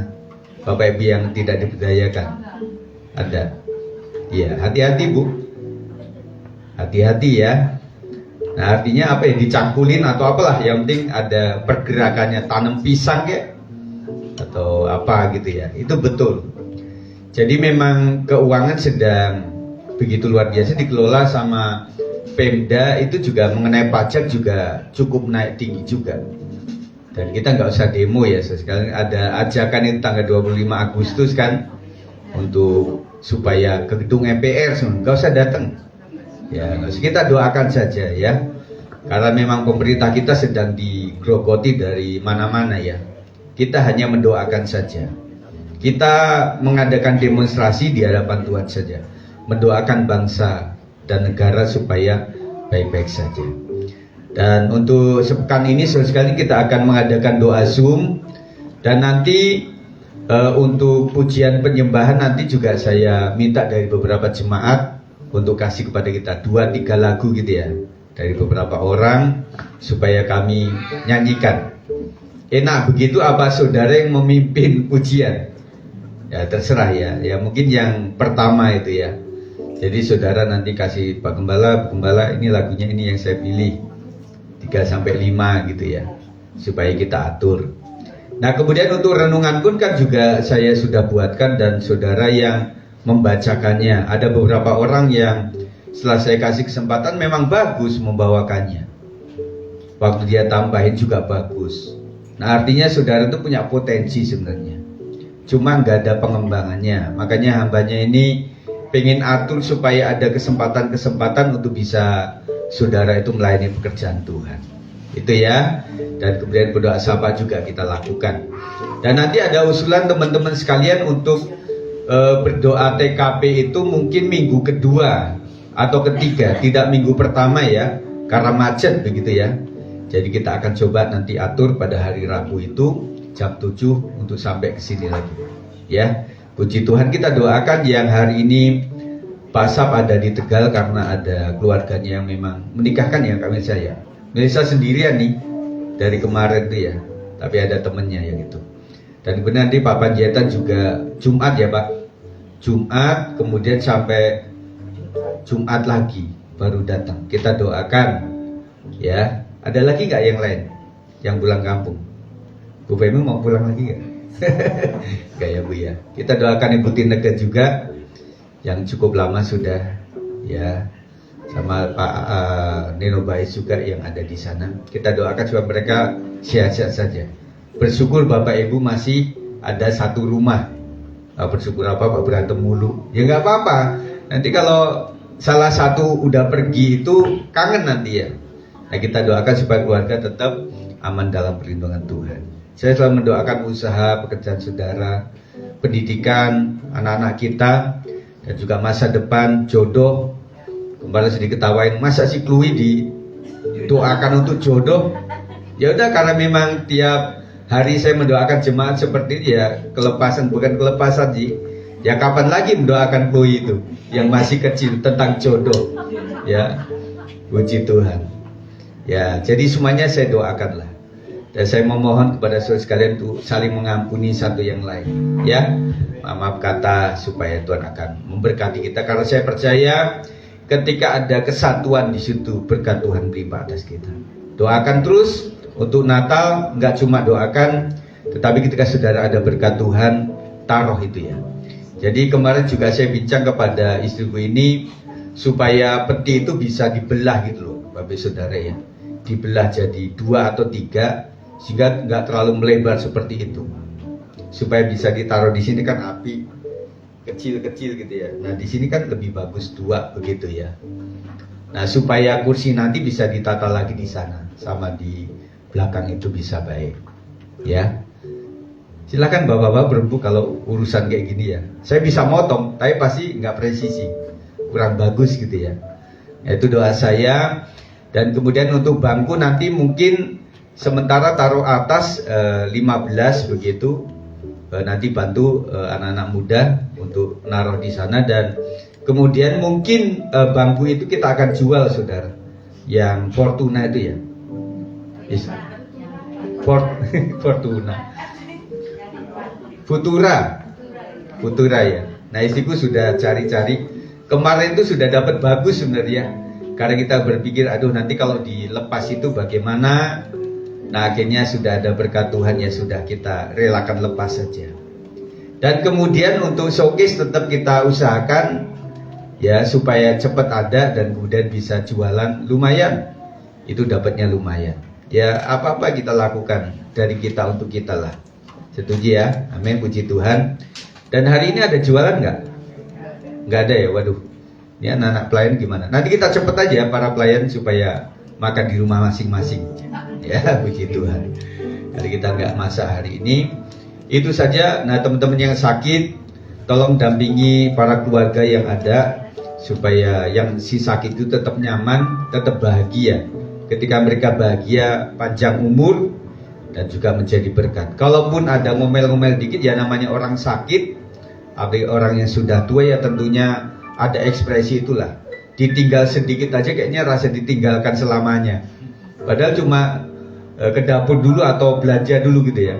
Bapak Ibu yang tidak diberdayakan? Ada. Ya, hati-hati Bu. Hati-hati ya. Nah, artinya apa ya, dicangkulin atau apalah, yang penting ada pergerakannya, tanam pisang ya atau apa gitu ya. Itu betul. Jadi memang keuangan sedang begitu luar biasa dikelola sama Pemda. Itu juga mengenai pajak juga cukup naik tinggi juga. Dan kita nggak usah demo ya, sekarang ada ajakan itu tanggal 25 Agustus kan, untuk supaya ke gedung MPR semua, nggak usah datang. Ya, kita doakan saja ya, karena memang pemerintah kita sedang digrogoti dari mana-mana ya. Kita hanya mendoakan saja. Kita mengadakan demonstrasi di hadapan Tuhan saja, mendoakan bangsa dan negara supaya baik-baik saja. Dan untuk sepekan ini sekali kita akan mengadakan doa Zoom, dan nanti untuk pujian penyembahan nanti juga saya minta dari beberapa jemaat untuk kasih kepada kita 2-3 lagu gitu ya, dari beberapa orang supaya kami nyanyikan. Enak begitu apa saudara yang memimpin pujian? Ya terserah ya, ya mungkin yang pertama itu ya. Jadi saudara nanti kasih Pak Gembala ini lagunya ini yang saya pilih 3-5 gitu ya, supaya kita atur. Nah kemudian untuk renungan pun kan juga saya sudah buatkan, dan saudara yang membacakannya, ada beberapa orang yang setelah saya kasih kesempatan memang bagus membawakannya, waktu dia tambahin juga bagus. Nah artinya saudara itu punya potensi sebenarnya, cuma nggak ada pengembangannya. Makanya hambanya ini pengen atur supaya ada kesempatan-kesempatan untuk bisa saudara itu melayani pekerjaan Tuhan. Itu ya. Dan kemudian berdoa sapa juga kita lakukan. Dan nanti ada usulan teman-teman sekalian untuk berdoa TKP itu mungkin minggu kedua atau ketiga, tidak minggu pertama ya, karena macet begitu ya. Jadi kita akan coba nanti atur pada hari Rabu itu jam 7 untuk sampai ke sini lagi. Ya. Puji Tuhan, kita doakan yang hari ini Pak Sap ada di Tegal karena ada keluarganya yang memang menikahkan ya kami saya. Melisa sendirian nih dari kemarin tuh ya, tapi ada temennya yang itu. Dan kemudian nanti Pak Panjaitan juga Jumat ya Pak, Jumat kemudian sampai Jumat lagi baru datang. Kita doakan ya. Ada lagi nggak yang lain yang pulang kampung? Bu Femi mau pulang lagi nggak? Nggak ya Bu ya. Kita doakan Ibu Tineke juga yang cukup lama sudah ya, sama Pak Nino Bais juga yang ada di sana. Kita doakan supaya mereka sehat-sehat saja. Bersyukur Bapak Ibu masih ada satu rumah. Bersyukur apa Pak berantem mulu? Ya nggak apa-apa. Nanti kalau salah satu udah pergi itu kangen nanti ya. Nah, kita doakan supaya keluarga tetap aman dalam perlindungan Tuhan. Saya selalu mendoakan usaha, pekerjaan saudara, pendidikan anak-anak kita, dan juga masa depan, jodoh. Kemarin sedikit ketawain, masa si Chloe didoakan untuk jodoh? Ya udah, karena memang tiap hari saya mendoakan jemaat seperti ini, ya kelepasan, bukan kelepasan sih. Ya kapan lagi mendoakan Chloe itu yang masih kecil tentang jodoh? Ya, puji Tuhan. Ya, jadi semuanya saya doakanlah. Dan saya memohon kepada saudara sekalian untuk saling mengampuni satu yang lain. Ya, maaf kata supaya Tuhan akan memberkati kita. Karena saya percaya ketika ada kesatuan di situ, berkat Tuhan melimpah atas kita. Doakan terus untuk Natal, nggak cuma doakan, tetapi ketika saudara ada berkat Tuhan, taruh itu ya. Jadi kemarin juga saya bincang kepada istriku ini supaya peti itu bisa dibelah gitu loh, Bapak Saudara ya. Dibelah jadi 2 atau 3 sehingga nggak terlalu melebar seperti itu. Supaya bisa ditaruh di sini kan api kecil-kecil gitu ya. Nah, di sini kan lebih bagus 2 begitu ya. Nah, supaya kursi nanti bisa ditata lagi di sana sama di belakang itu bisa baik. Ya. Silakan bapak-bapak berembuk kalau urusan kayak gini ya. Saya bisa motong, tapi pasti nggak presisi, kurang bagus gitu ya. Itu doa saya. Dan kemudian untuk bangku nanti mungkin sementara taruh atas 15 begitu. Nanti bantu anak-anak muda untuk naruh di sana. Dan kemudian mungkin bangku itu kita akan jual, saudara. Yang Fortuna itu ya. Yes. Fortuna. Futura ya. Nah, istriku sudah cari-cari. Kemarin itu sudah dapat bagus sebenarnya. Karena kita berpikir, aduh nanti kalau dilepas itu bagaimana. Nah, akhirnya sudah ada berkat Tuhan, ya sudah kita relakan lepas saja. Dan kemudian untuk showcase tetap kita usahakan ya supaya cepat ada dan kemudian bisa jualan lumayan. Itu dapatnya lumayan. Ya apa-apa kita lakukan dari kita untuk kita lah. Setuju ya? Amin, puji Tuhan. Dan hari ini ada jualan nggak? Nggak ada ya, waduh. Ini anak-anak pelayan gimana? Nanti kita cepet aja para pelayan supaya makan di rumah masing-masing. Ya, puji Tuhan. Jadi kita nggak masak hari ini. Itu saja. Nah, teman-teman yang sakit, tolong dampingi para keluarga yang ada supaya yang si sakit itu tetap nyaman, tetap bahagia. Ketika mereka bahagia, panjang umur, dan juga menjadi berkat. Kalaupun ada ngomel-ngomel dikit, ya namanya orang sakit, apalagi orang yang sudah tua, ya tentunya ada ekspresi itulah. Ditinggal sedikit aja kayaknya rasa ditinggalkan selamanya. Padahal cuma ke dapur dulu atau belanja dulu gitu ya.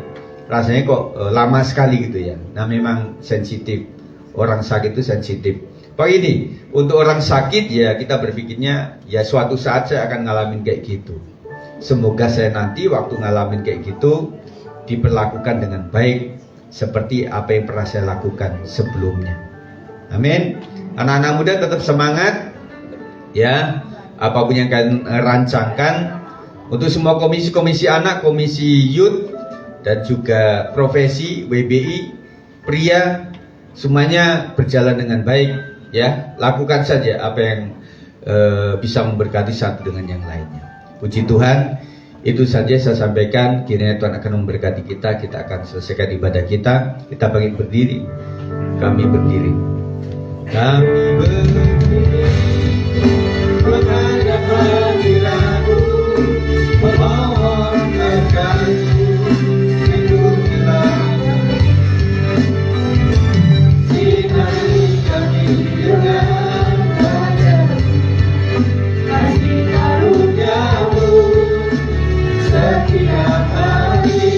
Rasanya kok lama sekali gitu ya. Nah, memang sensitif. Orang sakit itu sensitif. Pak ini, untuk orang sakit ya kita berpikirnya ya suatu saat saya akan ngalamin kayak gitu. Semoga saya nanti waktu ngalamin kayak gitu diperlakukan dengan baik seperti apa yang pernah saya lakukan sebelumnya. Amin. Anak-anak muda tetap semangat ya, apapun yang kalian rancangkan. Untuk semua komisi-komisi anak, komisi youth, dan juga profesi WBI, pria, semuanya berjalan dengan baik ya. Lakukan saja apa yang bisa memberkati satu dengan yang lainnya. Puji Tuhan, itu saja saya sampaikan. Kiranya Tuhan akan memberkati kita. Kita akan selesaikan ibadah kita. Kita bangkit berdiri. Kami berdiri. Kami berdiri menghadap hadirat-Mu, memohon berkat-Mu, lindungilah kami. Sinari kami dengan wajah-Mu, kasih karunia-Mu setiap hari.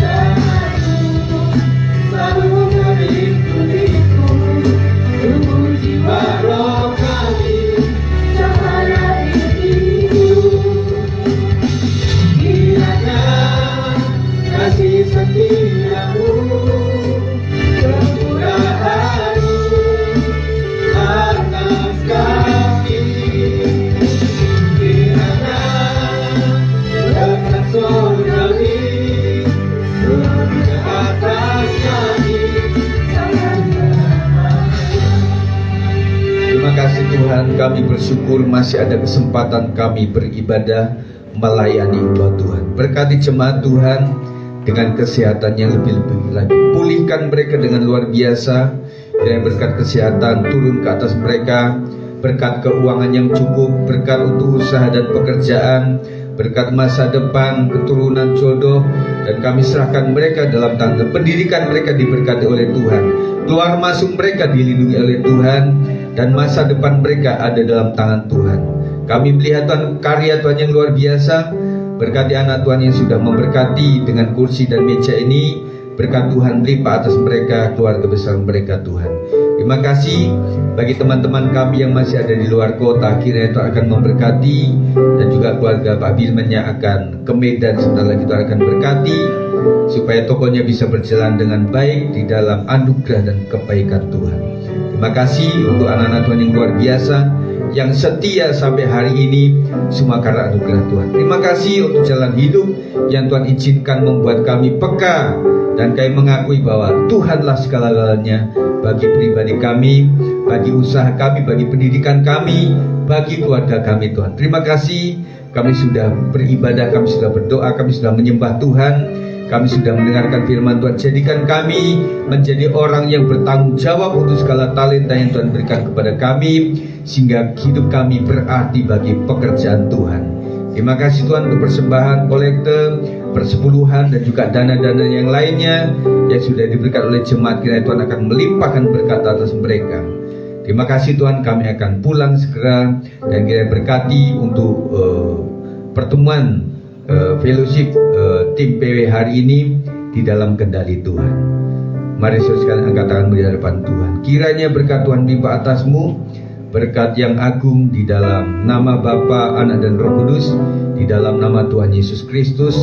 Dan aku selalu merindu-rindu tunggu jiwa roh Tuhan, kami bersyukur masih ada kesempatan kami beribadah, melayani Engkau Tuhan. Berkati jemaat Tuhan dengan kesehatan yang lebih-lebih lagi. Pulihkan mereka dengan luar biasa. Kiranya berkat kesehatan turun ke atas mereka, berkat keuangan yang cukup, berkat untuk usaha dan pekerjaan, berkat masa depan, keturunan, jodoh, dan kami serahkan mereka dalam tangan. Pendidikan mereka diberkati oleh Tuhan, keluar masuk mereka dilindungi oleh Tuhan, dan masa depan mereka ada dalam tangan Tuhan. Kami melihat Tuhan, karya Tuhan yang luar biasa. Berkati anak Tuhan yang sudah memberkati dengan kursi dan meja ini. Berkat Tuhan melimpah atas mereka, keluarga besar mereka Tuhan. Terima kasih bagi teman-teman kami yang masih ada di luar kota. Kiranya Tuhan akan memberkati, dan juga keluarga Pak Bilman yang akan ke Medan sebentar lagi Tuhan akan berkati, supaya tokonya bisa berjalan dengan baik di dalam anugerah dan kebaikan Tuhan. Terima kasih untuk anak-anak Tuhan yang luar biasa, yang setia sampai hari ini, semua karena anugerah Tuhan. Terima kasih untuk jalan hidup yang Tuhan izinkan membuat kami peka, dan kami mengakui bahwa Tuhanlah segala-galanya bagi pribadi kami, bagi usaha kami, bagi pendidikan kami, bagi keluarga kami Tuhan. Terima kasih, kami sudah beribadah, kami sudah berdoa, kami sudah menyembah Tuhan, kami sudah mendengarkan firman Tuhan. Jadikan kami menjadi orang yang bertanggung jawab untuk segala talenta yang Tuhan berikan kepada kami, sehingga hidup kami berarti bagi pekerjaan Tuhan. Terima kasih Tuhan untuk persembahan, kolekte, persepuluhan, dan juga dana-dana yang lainnya yang sudah diberikan oleh jemaat. Kiranya Tuhan akan melimpahkan berkat atas mereka. Terima kasih Tuhan, kami akan pulang segera, dan kiranya berkati untuk pertemuan fellowship tim PW hari ini di dalam kendali Tuhan. Mari saudara sekalian angkat tangan di hadapan Tuhan. Kiranya berkat Tuhan melimpah atasmu, berkat yang agung di dalam nama Bapa, Anak, dan Roh Kudus, di dalam nama Tuhan Yesus Kristus,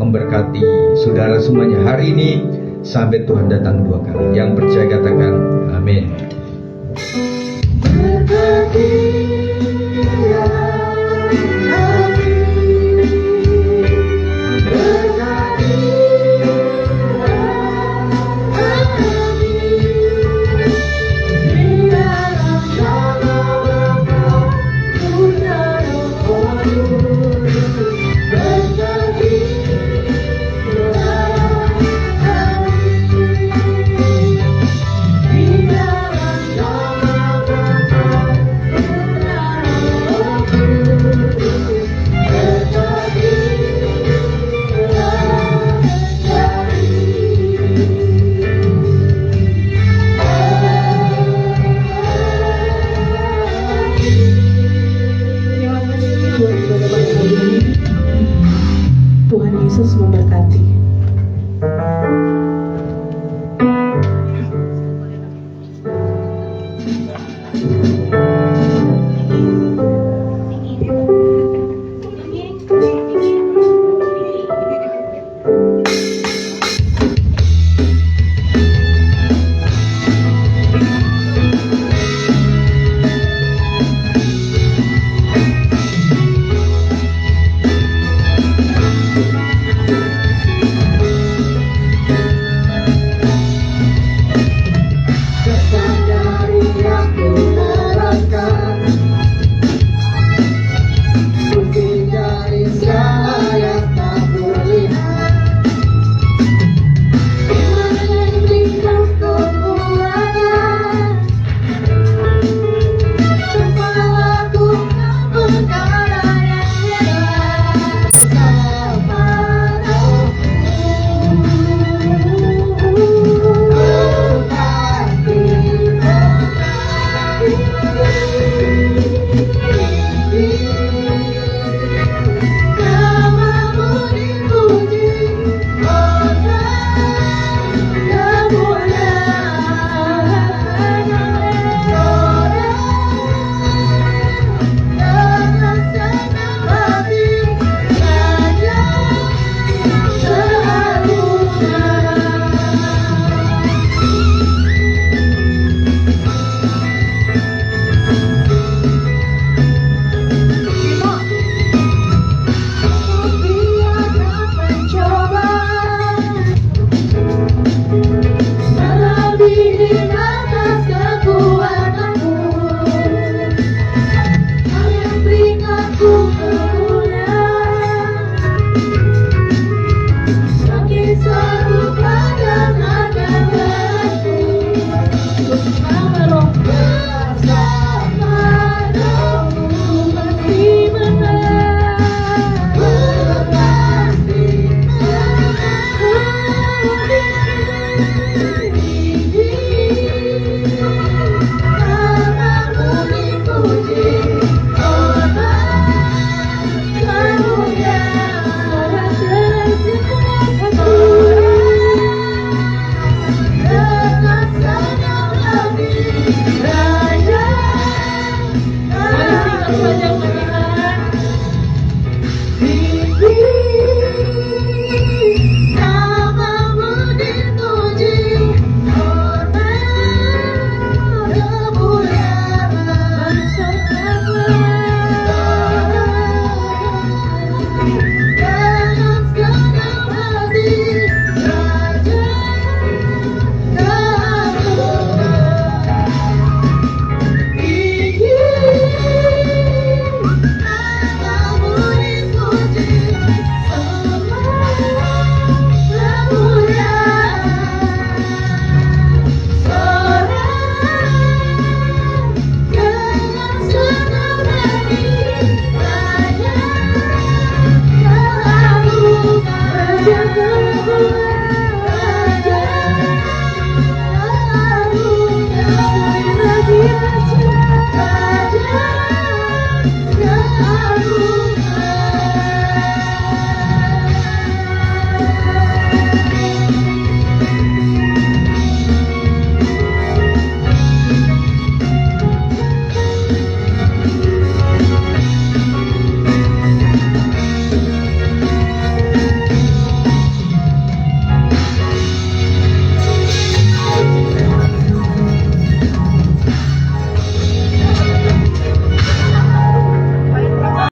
memberkati saudara semuanya hari ini sampai Tuhan datang dua kali. Yang percaya katakan amin. Berkati